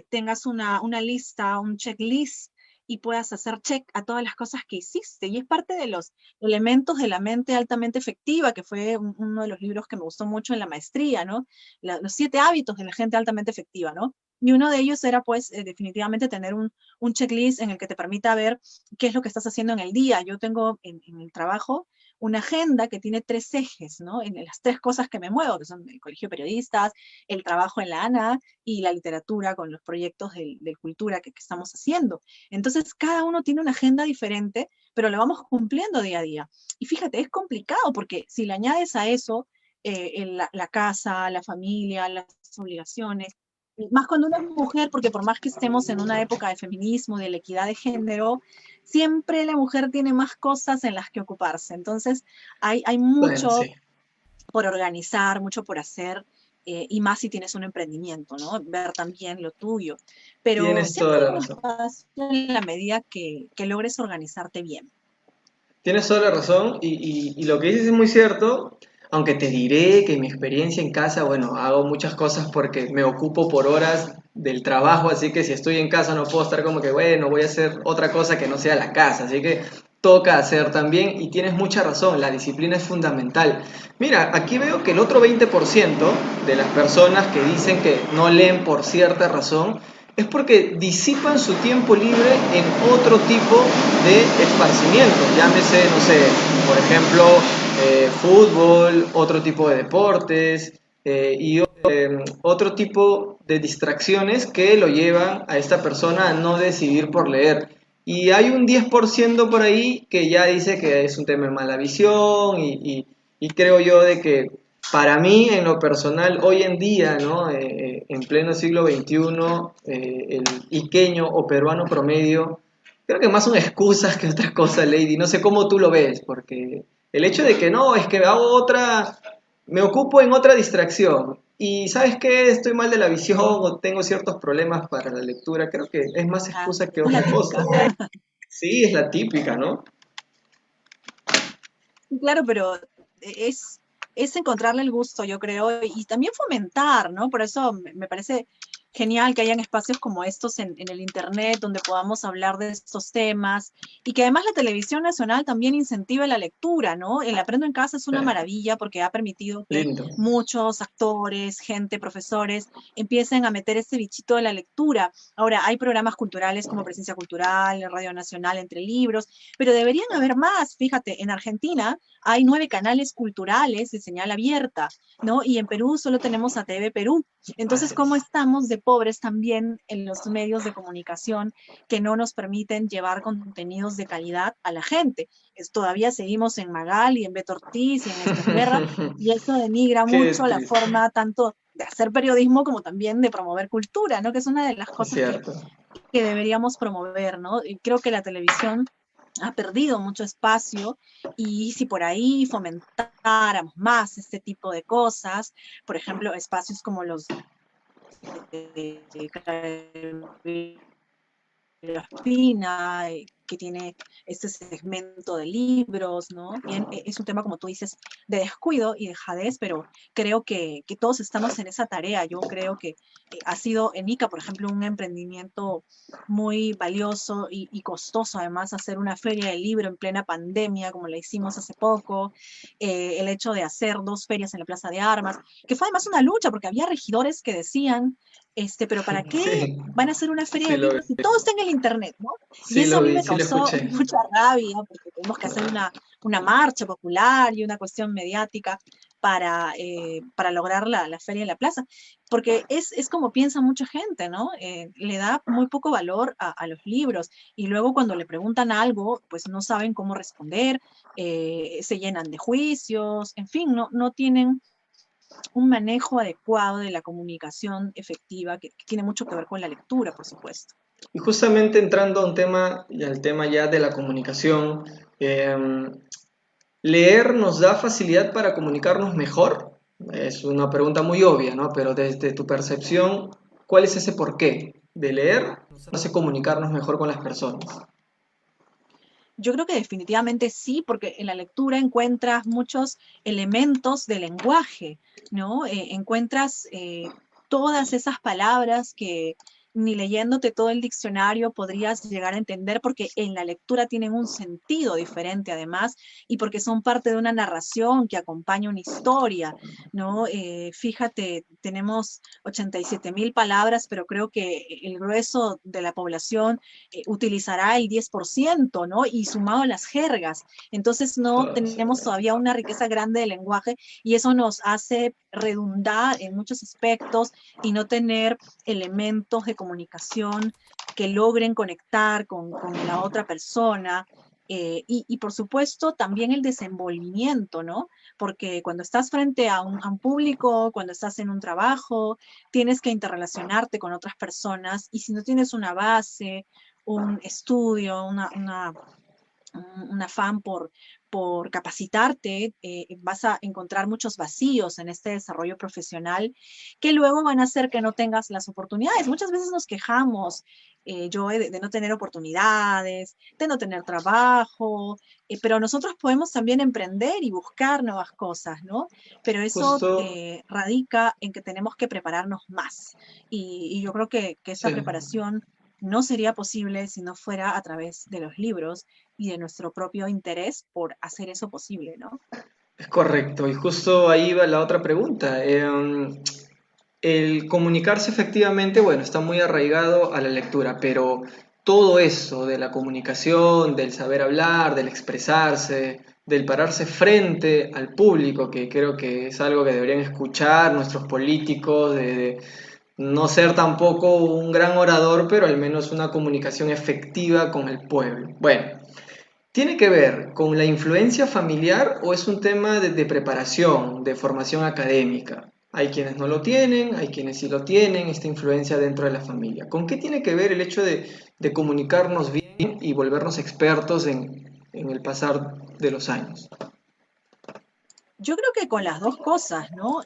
tengas una lista, un checklist y puedas hacer check a todas las cosas que hiciste. Y es parte de los elementos de la mente altamente efectiva, que fue uno de los libros que me gustó mucho en la maestría, ¿no? Los 7 hábitos de la gente altamente efectiva, ¿no? Y uno de ellos era, pues, definitivamente tener un checklist en el que te permita ver qué es lo que estás haciendo en el día. Yo tengo en el trabajo una agenda que tiene 3 ejes, ¿no? En las 3 cosas que me muevo, que son el colegio de periodistas, el trabajo en la ANA y la literatura con los proyectos de cultura que estamos haciendo. Entonces, cada uno tiene una agenda diferente, pero lo vamos cumpliendo día a día. Y fíjate, es complicado porque si le añades a eso la casa, la familia, las obligaciones, y más cuando uno es mujer, porque por más que estemos en una época de feminismo, de la equidad de género, siempre la mujer tiene más cosas en las que ocuparse. Entonces, hay Bueno, mucho sí, por organizar, mucho por hacer, y más si tienes un emprendimiento, ¿no? Ver también lo tuyo. Pero tienes siempre toda la hay un razón. espacio en la medida que logres organizarte bien. Tienes toda la razón y lo que dices es muy cierto, aunque te diré que mi experiencia en casa, bueno, hago muchas cosas porque me ocupo por horas del trabajo, así que si estoy en casa no puedo estar como que, bueno, voy a hacer otra cosa que no sea la casa, así que toca hacer también y tienes mucha razón, la disciplina es fundamental. Mira, aquí veo que el otro 20% de las personas que dicen que no leen por cierta razón es porque disipan su tiempo libre en otro tipo de esparcimiento. Llámese, no sé, por ejemplo, fútbol, otro tipo de deportes otro tipo de distracciones que lo llevan a esta persona a no decidir por leer. Y hay un 10% por ahí que ya dice que es un tema de mala visión y creo yo de que para mí, en lo personal, hoy en día, ¿no? En pleno siglo XXI, el iqueño o peruano promedio, creo que más son excusas que otra cosa, Lady. No sé cómo tú lo ves, porque el hecho de que no, es que hago otra, me ocupo en otra distracción y ¿sabes qué? Estoy mal de la visión o tengo ciertos problemas para la lectura, creo que es más Ah, excusa que es la otra cosa. típica. Sí, es la típica, ¿no? Claro, pero es, es encontrarle el gusto, yo creo, y también fomentar, ¿no? Por eso me parece genial que hayan espacios como estos en el Internet donde podamos hablar de estos temas y que además la televisión nacional también incentive la lectura, ¿no? El Aprendo en Casa es Sí, una maravilla porque ha permitido que lindo. muchos actores, gente, profesores empiecen a meter ese bichito de la lectura. Ahora, hay programas culturales como Presencia Cultural, Radio Nacional, Entre Libros, pero deberían haber más. Fíjate, en Argentina hay 9 canales culturales de señal abierta, ¿no? Y en Perú solo tenemos a TV Perú. Entonces, Así ¿cómo es. estamos de pobres también en los medios de comunicación que no nos permiten llevar contenidos de calidad a la gente? Todavía seguimos en Magal y en Beto Ortiz y en Esther Guerra, y eso denigra Qué mucho la triste, forma tanto de hacer periodismo como también de promover cultura, ¿no? Que es una de las es cosas cierto. que deberíamos promover, ¿no? Y creo que la televisión ha perdido mucho espacio y si por ahí fomentáramos más este tipo de cosas, por ejemplo, espacios como los de Fina, que tiene este segmento de libros, ¿no? Bien, es un tema, como tú dices, de descuido y dejadez, pero creo que todos estamos en esa tarea. Yo creo que ha sido en ICA, por ejemplo, un emprendimiento muy valioso y costoso, además, hacer una feria de libro en plena pandemia, como la hicimos hace poco, el hecho de hacer 2 ferias en la Plaza de Armas, que fue además una lucha, porque había regidores que decían, pero ¿para qué Sí, van a hacer una feria sí de lo vi, libros y todo está en el internet, ¿no? Y sí eso a lo mí vi, me sí lo causó escuché. mucha rabia porque tenemos que hacer una marcha popular y una cuestión mediática para lograr la feria en la plaza, porque es como piensa mucha gente, ¿no? Le da muy poco valor a los libros y luego cuando le preguntan algo, pues no saben cómo responder, se llenan de juicios, en fin, no tienen un manejo adecuado de la comunicación efectiva, que tiene mucho que ver con la lectura, por supuesto. Y justamente entrando a un tema, y al tema ya de la comunicación, eh, ¿leer nos da facilidad para comunicarnos mejor? Es una pregunta muy obvia, ¿no? Pero desde tu percepción, ¿cuál es ese porqué de leer nos hace comunicarnos mejor con las personas? Yo creo que definitivamente sí, porque en la lectura encuentras muchos elementos de lenguaje, ¿no? Encuentras todas esas palabras que ni leyéndote todo el diccionario podrías llegar a entender, porque en la lectura tienen un sentido diferente además, y porque son parte de una narración que acompaña una historia, ¿no? Fíjate, tenemos 87.000 palabras, pero creo que el grueso de la población utilizará el 10%, ¿no? Y sumado a las jergas. Entonces no tenemos Exactamente. todavía una riqueza grande de lenguaje y eso nos hace redundar en muchos aspectos y no tener elementos de comunicación que logren conectar con la otra persona. Y por supuesto también el desenvolvimiento, ¿no? Porque cuando estás frente a un público, cuando estás en un trabajo, tienes que interrelacionarte con otras personas y si no tienes una base, un estudio, un afán por capacitarte, vas a encontrar muchos vacíos en este desarrollo profesional que luego van a hacer que no tengas las oportunidades. Muchas veces nos quejamos, yo, de no tener oportunidades, de no tener trabajo, pero nosotros podemos también emprender y buscar nuevas cosas, ¿no? Pero eso Justo, radica en que tenemos que prepararnos más. Y yo creo que esta sí, preparación no sería posible si no fuera a través de los libros y de nuestro propio interés por hacer eso posible, ¿no? es correcto. Y justo ahí va la otra pregunta. El comunicarse efectivamente, bueno, está muy arraigado a la lectura, pero todo eso de la comunicación, del saber hablar, del expresarse, del pararse frente al público, que creo que es algo que deberían escuchar nuestros políticos, de no ser tampoco un gran orador, pero al menos una comunicación efectiva con el pueblo. Bueno, ¿tiene que ver con la influencia familiar o es un tema de preparación, de formación académica? Hay quienes no lo tienen, hay quienes sí lo tienen, esta influencia dentro de la familia. ¿Con qué tiene que ver el hecho de comunicarnos bien y volvernos expertos en el pasar de los años? Yo creo que con las dos cosas, ¿no?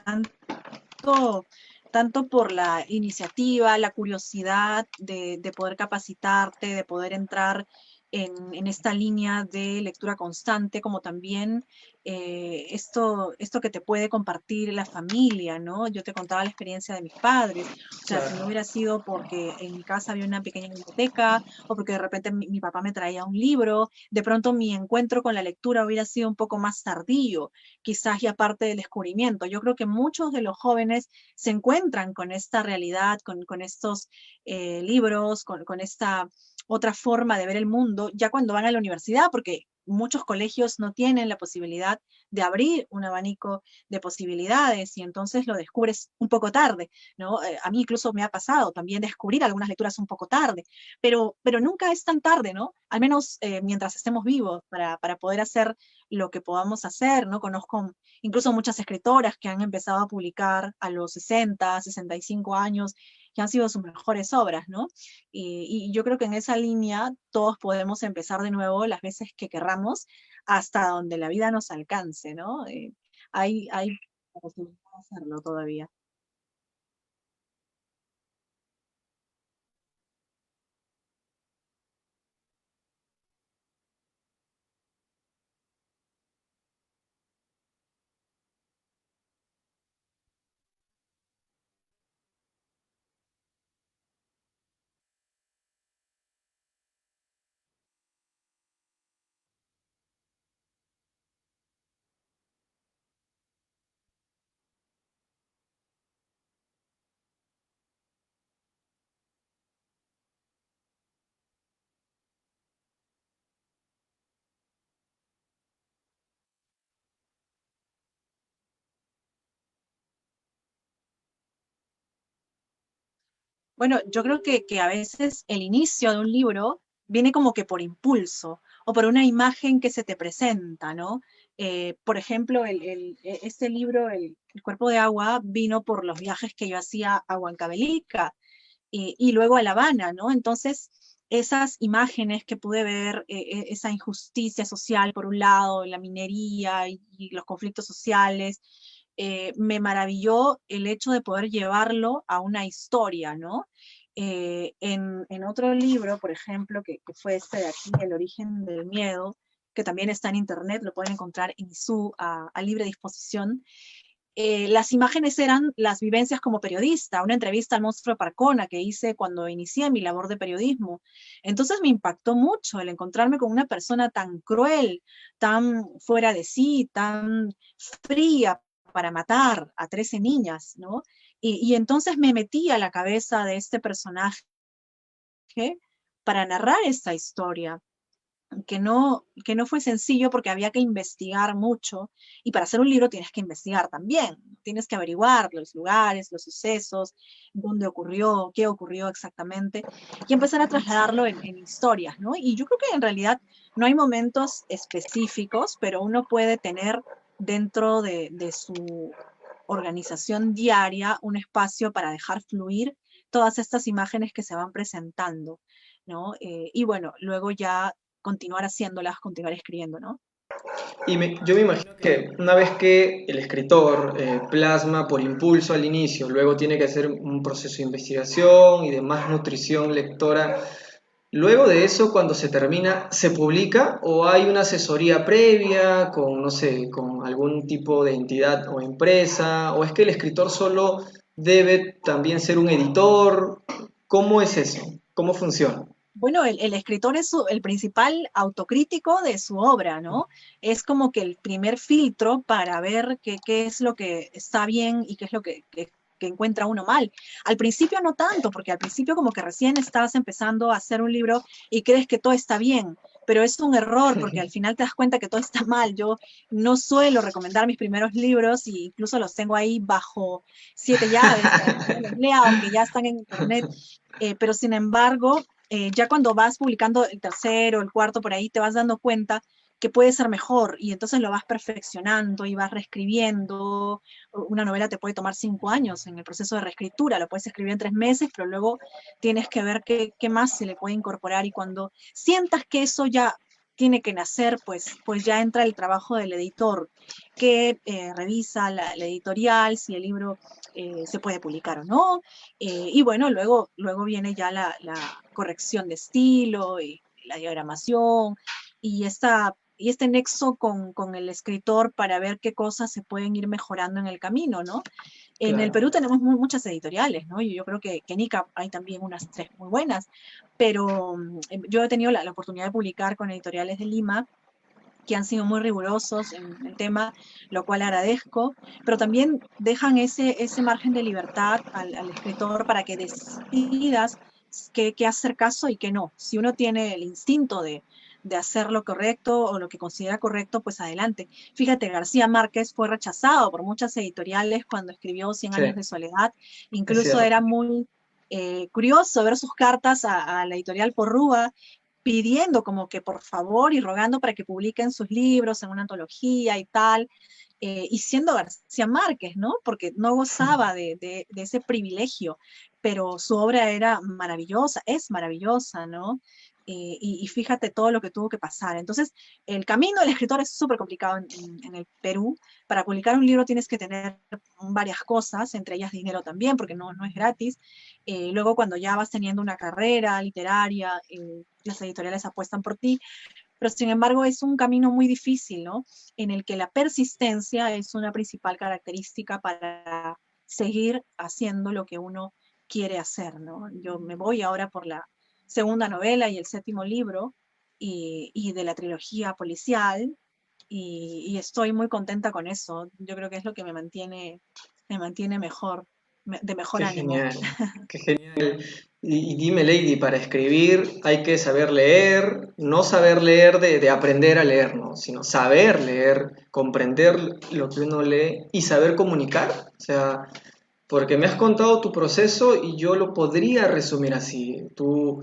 Tanto, tanto por la iniciativa, la curiosidad de poder capacitarte, de poder entrar en esta línea de lectura constante, como también esto que te puede compartir la familia, ¿no? Yo te contaba la experiencia de mis padres, o sea, si no Claro. hubiera sido porque en mi casa había una pequeña biblioteca o porque de repente mi papá me traía un libro, de pronto mi encuentro con la lectura hubiera sido un poco más tardío, quizás ya parte del descubrimiento. Yo creo que muchos de los jóvenes se encuentran con esta realidad, con estos libros, con esta otra forma de ver el mundo, ya cuando van a la universidad, porque muchos colegios no tienen la posibilidad de abrir un abanico de posibilidades y entonces lo descubres un poco tarde, ¿no? A mí incluso me ha pasado también descubrir algunas lecturas un poco tarde, pero nunca es tan tarde, ¿no? Al menos mientras estemos vivos para poder hacer lo que podamos hacer, ¿no? Conozco incluso muchas escritoras que han empezado a publicar a los 60, 65 años, que han sido sus mejores obras, ¿no? Y yo creo que en esa línea todos podemos empezar de nuevo las veces que querramos, hasta donde la vida nos alcance, ¿no? Hay la posibilidad de hacerlo todavía. Bueno, yo creo que a veces el inicio de un libro viene como que por impulso o por una imagen que se te presenta, ¿no? Por ejemplo, este libro, El cuerpo de agua, vino por los viajes que yo hacía a Huancavelica y luego a La Habana, ¿no? Entonces, esas imágenes que pude ver, esa injusticia social, por un lado, la minería y los conflictos sociales, me maravilló el hecho de poder llevarlo a una historia, ¿no? En otro libro, por ejemplo, que fue este de aquí, El origen del miedo, que también está en internet, lo pueden encontrar en ISU a libre disposición. Las imágenes eran las vivencias como periodista, una entrevista al monstruo Parcona que hice cuando inicié mi labor de periodismo. Entonces me impactó mucho el encontrarme con una persona tan cruel, tan fuera de sí, tan fría para matar a 13 niñas, ¿no? Y entonces me metí a la cabeza de este personaje para narrar esta historia que no fue sencillo porque había que investigar mucho y para hacer un libro tienes que investigar también, tienes que averiguar los lugares, los sucesos, dónde ocurrió, qué ocurrió exactamente y empezar a trasladarlo en historias, ¿no? Y yo creo que en realidad no hay momentos específicos, pero uno puede tener dentro de su organización diaria un espacio para dejar fluir todas estas imágenes que se van presentando, ¿no? Y bueno, luego ya continuar haciéndolas, continuar escribiendo, ¿no? Yo me imagino que una vez que el escritor plasma por impulso al inicio, luego tiene que hacer un proceso de investigación y de más nutrición lectora. Luego de eso, cuando se termina, ¿se publica o hay una asesoría previa con, no sé, con algún tipo de entidad o empresa? ¿O es que el escritor solo debe también ser un editor? ¿Cómo es eso? ¿Cómo funciona? Bueno, el escritor es el principal autocrítico de su obra, ¿no? Es como que el primer filtro para ver qué es lo que está bien y qué es lo que encuentra uno mal. Al principio no tanto, porque al principio como que recién estás empezando a hacer un libro y crees que todo está bien, pero es un error porque al final te das cuenta que todo está mal. Yo no suelo recomendar mis primeros libros e incluso los tengo ahí bajo 7 llaves para que nadie los lea, aunque ya están en internet. Pero sin embargo, ya cuando vas publicando el tercero, el cuarto, por ahí te vas dando cuenta que puede ser mejor y entonces lo vas perfeccionando y vas reescribiendo. Una novela te puede tomar 5 años en el proceso de reescritura, lo puedes escribir en 3 meses, pero luego tienes que ver qué más se le puede incorporar y cuando sientas que eso ya tiene que nacer, pues ya entra el trabajo del editor que revisa la editorial, si el libro se puede publicar o no, y bueno, luego viene ya la corrección de estilo y la diagramación y, y este nexo con el escritor para ver qué cosas se pueden ir mejorando en el camino, ¿no? En el Claro. Perú tenemos muchas editoriales, ¿no? Y yo creo que en ICA hay también unas 3 muy buenas, pero yo he tenido la oportunidad de publicar con editoriales de Lima que han sido muy rigurosos en el tema, lo cual agradezco, pero también dejan ese margen de libertad al escritor para que decidas qué hacer caso y qué no. Si uno tiene el instinto de hacer lo correcto o lo que considera correcto, pues adelante. Fíjate, García Márquez fue rechazado por muchas editoriales cuando escribió Cien Sí, años de soledad. es Incluso cierto. era muy curioso ver sus cartas a la editorial Porrúa pidiendo como que por favor y rogando para que publiquen sus libros en una antología y tal, y siendo García Márquez, ¿no? Porque no gozaba de ese privilegio, pero su obra era maravillosa, es maravillosa, ¿no? Y fíjate todo lo que tuvo que pasar. Entonces, el camino del escritor es súper complicado en el Perú. Para publicar un libro tienes que tener varias cosas, entre ellas dinero también, porque no es gratis. Luego, cuando ya vas teniendo una carrera literaria, las editoriales apuestan por ti, pero sin embargo es un camino muy difícil, ¿no? En el que la persistencia es una principal característica para seguir haciendo lo que uno quiere hacer, ¿no? Yo me voy ahora por la segunda novela y el séptimo libro y de la trilogía policial y estoy muy contenta con eso. Yo creo que es lo que me mantiene mejor, de mejor Qué ánimo. genial, qué genial. Y dime, Lady, para escribir hay que saber leer, no saber leer de aprender a leer, ¿no? Sino saber leer, comprender lo que uno lee y saber comunicar. O sea, porque me has contado tu proceso y yo lo podría resumir así. Tú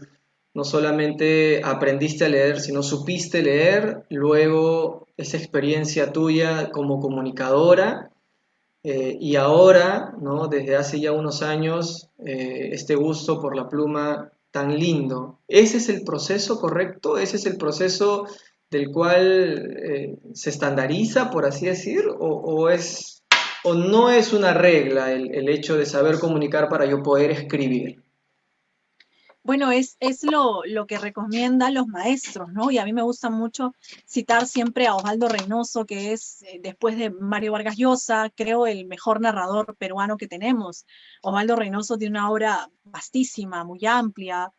no solamente aprendiste a leer, sino supiste leer, luego esa experiencia tuya como comunicadora y ahora, ¿no? Desde hace ya unos años, este gusto por la pluma tan lindo. ¿Ese es el proceso correcto? ¿Ese es el proceso del cual se estandariza, por así decir? ¿O no es una regla el hecho de saber comunicar para yo poder escribir? Bueno, es lo que recomiendan los maestros, ¿no? Y a mí me gusta mucho citar siempre a Osvaldo Reynoso, que es, después de Mario Vargas Llosa, creo el mejor narrador peruano que tenemos. Osvaldo Reynoso tiene una obra vastísima, muy amplia,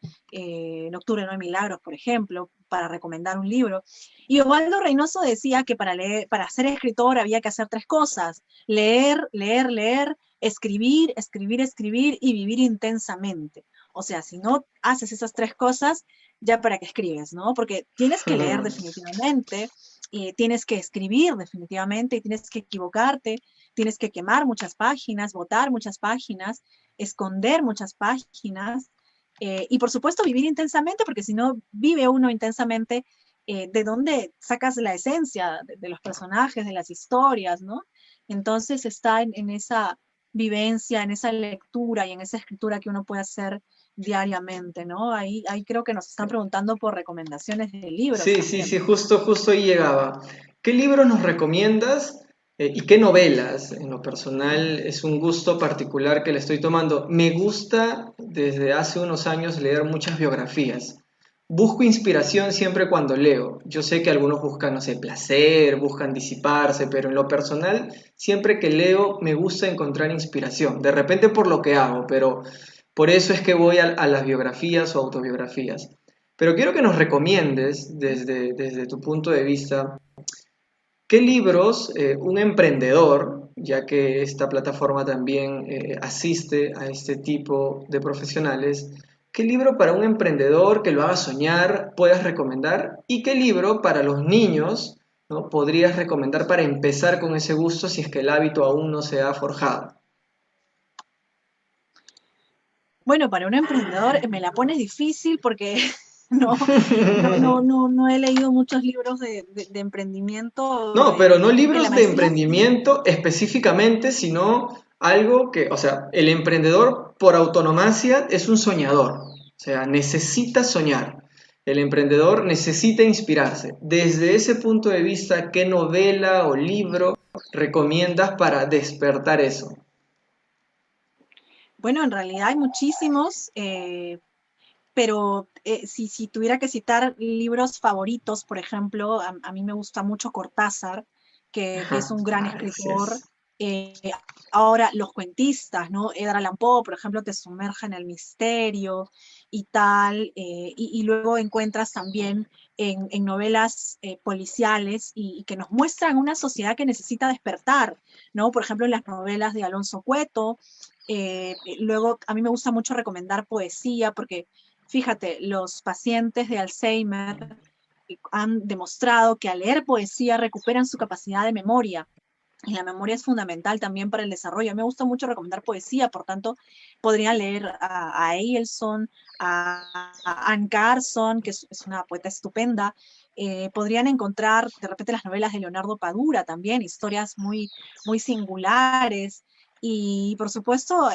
Nocturne no hay milagros, por ejemplo, para recomendar un libro. Y Osvaldo Reynoso decía que para leer, para ser escritor había que hacer 3 cosas: leer, leer, leer, escribir, escribir, escribir y vivir intensamente. O sea, si no haces esas 3 cosas, ya para qué escribes, ¿no? Porque tienes que leer definitivamente, tienes que escribir definitivamente, y tienes que equivocarte, tienes que quemar muchas páginas, botar muchas páginas, esconder muchas páginas, y por supuesto vivir intensamente, porque si no vive uno intensamente, ¿de dónde sacas la esencia de los personajes, de las historias, ¿no? Entonces está en esa vivencia, en esa lectura y en esa escritura que uno puede hacer diariamente, ¿no? Ahí creo que nos están preguntando por recomendaciones de libros Sí, sí, también. sí, justo ahí llegaba. ¿Qué libros nos recomiendas y qué novelas? En lo personal es un gusto particular que le estoy tomando. Me gusta desde hace unos años leer muchas biografías. Busco inspiración siempre cuando leo. Yo sé que algunos buscan, no sé, placer, buscan disiparse, pero en lo personal, siempre que leo me gusta encontrar inspiración. De repente por lo que hago, pero por eso es que voy a las biografías o autobiografías. pero quiero que nos recomiendes desde tu punto de vista, ¿qué libros un emprendedor, ya que esta plataforma también asiste a este tipo de profesionales, qué libro para un emprendedor que lo haga soñar puedas recomendar y qué libro para los niños, ¿no? podrías recomendar para empezar con ese gusto si es que el hábito aún no se ha forjado? Bueno, para un emprendedor me la pones difícil porque no, no he leído muchos libros de emprendimiento. No, pero no En la libros de maestría sí. emprendimiento específicamente, sino algo que, o sea, el emprendedor por autonomacia es un soñador, o sea, necesita soñar. El emprendedor necesita inspirarse. Desde ese punto de vista, ¿qué novela o libro recomiendas para despertar eso? Bueno, en realidad hay muchísimos, pero si tuviera que citar libros favoritos, por ejemplo, a mí me gusta mucho Cortázar, que es Ajá, un gran escritor. gracias. Eh, Ahora, los cuentistas, ¿no? Edgar Allan Poe, por ejemplo, te sumerge en el misterio y tal, y luego encuentras también en novelas policiales y que nos muestran una sociedad que necesita despertar, ¿no? Por ejemplo, en las novelas de Alonso Cueto. Luego, a mí me gusta mucho recomendar poesía porque fíjate, los pacientes de Alzheimer han demostrado que al leer poesía recuperan su capacidad de memoria. Y la memoria es fundamental también para el desarrollo. A mí me gusta mucho recomendar poesía, por tanto, podrían leer a Eilson, a Anne Carson, que es una poeta estupenda. Podrían encontrar de repente las novelas de Leonardo Padura también, historias muy singulares. Y por supuesto,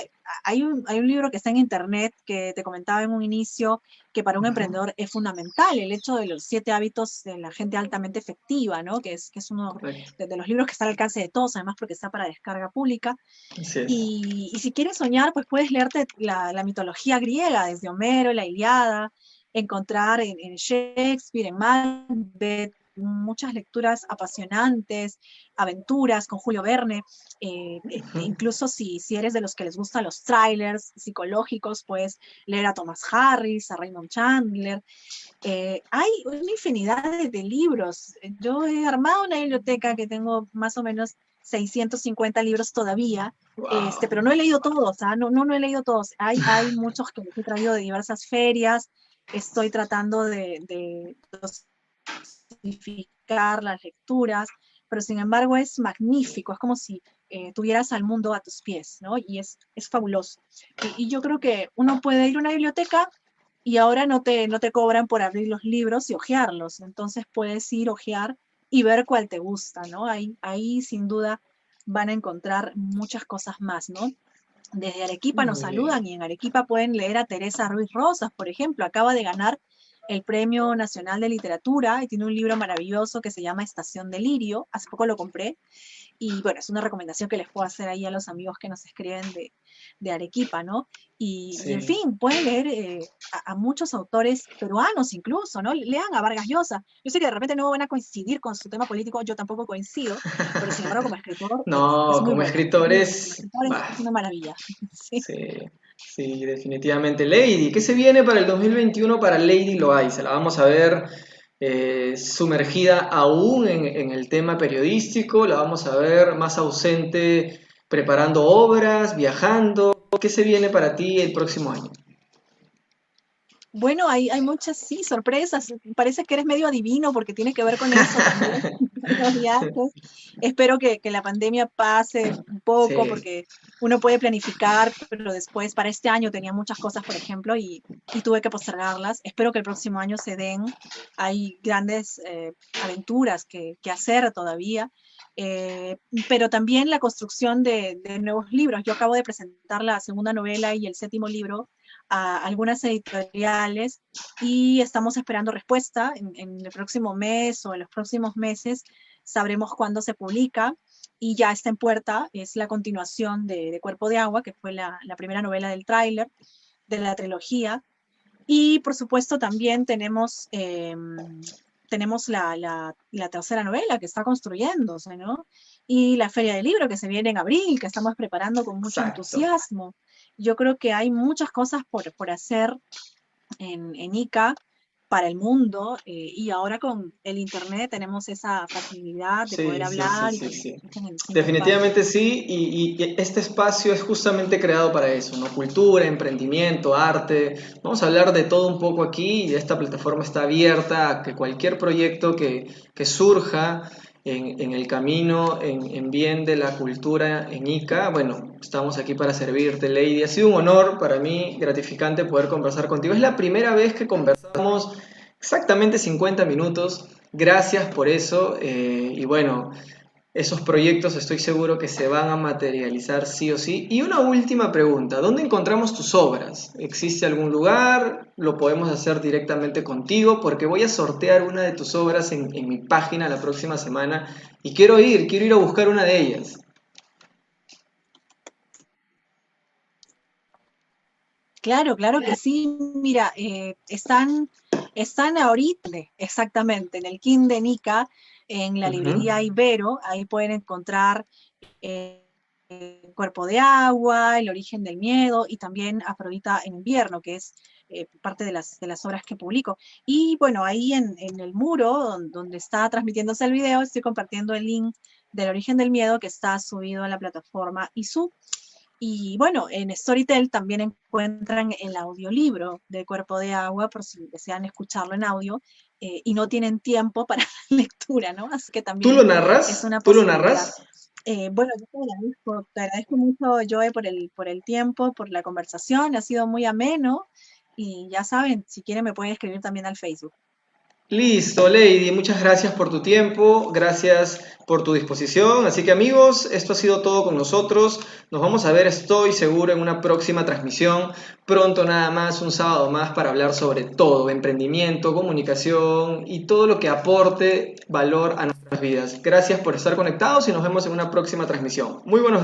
hay un libro que está en internet que te comentaba en un inicio, que para un Ujú, emprendedor es fundamental, el hecho de los 7 hábitos de la gente altamente efectiva, ¿no? Que es uno correcto. de los libros que está al alcance de todos, además porque está para descarga pública. Así es. Y si quieres soñar, pues puedes leerte la mitología griega, desde Homero, la Ilíada, encontrar en Shakespeare, en Macbeth, muchas lecturas apasionantes, aventuras con Julio Verne, Ujú. incluso si eres de los que les gustan los trailers psicológicos, puedes leer a Thomas Harris, a Raymond Chandler. Hay una infinidad de libros. Yo he armado una biblioteca que tengo más o menos 650 libros todavía, Wow. pero no he leído todos, ¿ah? No he leído todos. Hay muchos que los he traído de diversas ferias. Estoy tratando de dosificar las lecturas, pero sin embargo es magnífico, es como si tuvieras al mundo a tus pies, ¿no? Y es fabuloso. Y yo creo que uno puede ir a una biblioteca y ahora no te cobran por abrir los libros y hojearlos, entonces puedes ir, hojear y ver cuál te gusta, ¿no? Ahí sin duda van a encontrar muchas cosas más, ¿no? Desde Arequipa nos Muy bien. saludan y en Arequipa pueden leer a Teresa Ruiz Rosas, por ejemplo, acaba de ganar el Premio Nacional de Literatura y tiene un libro maravilloso que se llama Estación Delirio, hace poco lo compré, y bueno, es una recomendación que les puedo hacer ahí a los amigos que nos escriben de Arequipa, ¿no? Y en Sí. fin, pueden leer a muchos autores peruanos incluso, ¿no? Lean a Vargas Llosa. Yo sé que de repente no van a coincidir con su tema político, yo tampoco coincido, pero sin embargo como escritor es No, muy como bueno, es muy bueno. Como escritores, escritor bah, es una maravilla. Sí. sí, sí, definitivamente. Lady, ¿qué se viene para el 2021 para Lady Loaiza? La vamos a ver sumergida aún en el tema periodístico, la vamos a ver más ausente preparando obras, viajando. ¿Qué se viene para ti el próximo año? Bueno, hay muchas, sí, sorpresas. Parece que eres medio adivino porque tiene que ver con eso también, los viajes. Espero que la pandemia pase un poco Sí, porque uno puede planificar, pero después para este año tenía muchas cosas, por ejemplo, y tuve que postergarlas. Espero que el próximo año se den. Hay grandes aventuras que hacer todavía. eh, pero también la construcción de nuevos libros. Yo acabo de presentar la segunda novela y el séptimo libro a algunas editoriales y estamos esperando respuesta en el próximo mes o en los próximos meses. Sabremos cuándo se publica y ya está en puerta. Es la continuación de Cuerpo de Agua, que fue la primera novela del tráiler de la trilogía. Y por supuesto también tenemos la tercera novela que está construyéndose, ¿no? Y la Feria del Libro que se viene en abril, que estamos preparando con mucho exacto. entusiasmo. Yo creo que hay muchas cosas por hacer en ICA. para el mundo, y ahora con el internet tenemos esa facilidad de poder Sí, sí, sí, hablar y sí, que nos sí. escuchen en distintas partes. Definitivamente sí, y este espacio es justamente creado para eso, ¿no? Cultura, emprendimiento, arte. Vamos a hablar de todo un poco aquí y esta plataforma está abierta a que cualquier proyecto que surja en el camino, en bien de la cultura en Ica, bueno, estamos aquí para servirte, Lady. Ha sido un honor para mí, gratificante poder conversar contigo. Es la primera vez que conversamos exactamente 50 minutos. Gracias por eso. Y bueno, esos proyectos estoy seguro que se van a materializar sí o sí. Y una última pregunta, ¿dónde encontramos tus obras? ¿Existe algún lugar? ¿Lo podemos hacer directamente contigo? Porque voy a sortear una de tus obras en mi página la próxima semana y quiero ir a buscar una de ellas. Claro, claro que sí. Mira, están ahorita, exactamente, en el King de Nica, en la Ujú. librería Ibero. Ahí pueden encontrar Cuerpo de Agua, El origen del miedo y también Afrodita en invierno, que es parte de las obras que publico. Y bueno, ahí en el muro donde está transmitiéndose el video, estoy compartiendo el link del origen del miedo que está subido a la plataforma ISU. Y bueno, en Storytel también encuentran el audiolibro de Cuerpo de Agua por si desean escucharlo en audio, y no tienen tiempo para la lectura, ¿no? Así que ¿Tú lo también es narras? una ¿Tú lo posibilidad. narras? Bueno, yo te agradezco mucho, Joe, por el tiempo, por la conversación, ha sido muy ameno y ya saben, si quieren me pueden escribir también al Facebook. Listo, Lady, muchas gracias por tu tiempo, gracias por tu disposición. Así que amigos, esto ha sido todo con nosotros. Nos vamos a ver, estoy seguro, en una próxima transmisión. Pronto nada más, un sábado más para hablar sobre todo, emprendimiento, comunicación y todo lo que aporte valor a nuestras vidas. Gracias por estar conectados y nos vemos en una próxima transmisión. Muy buenos días.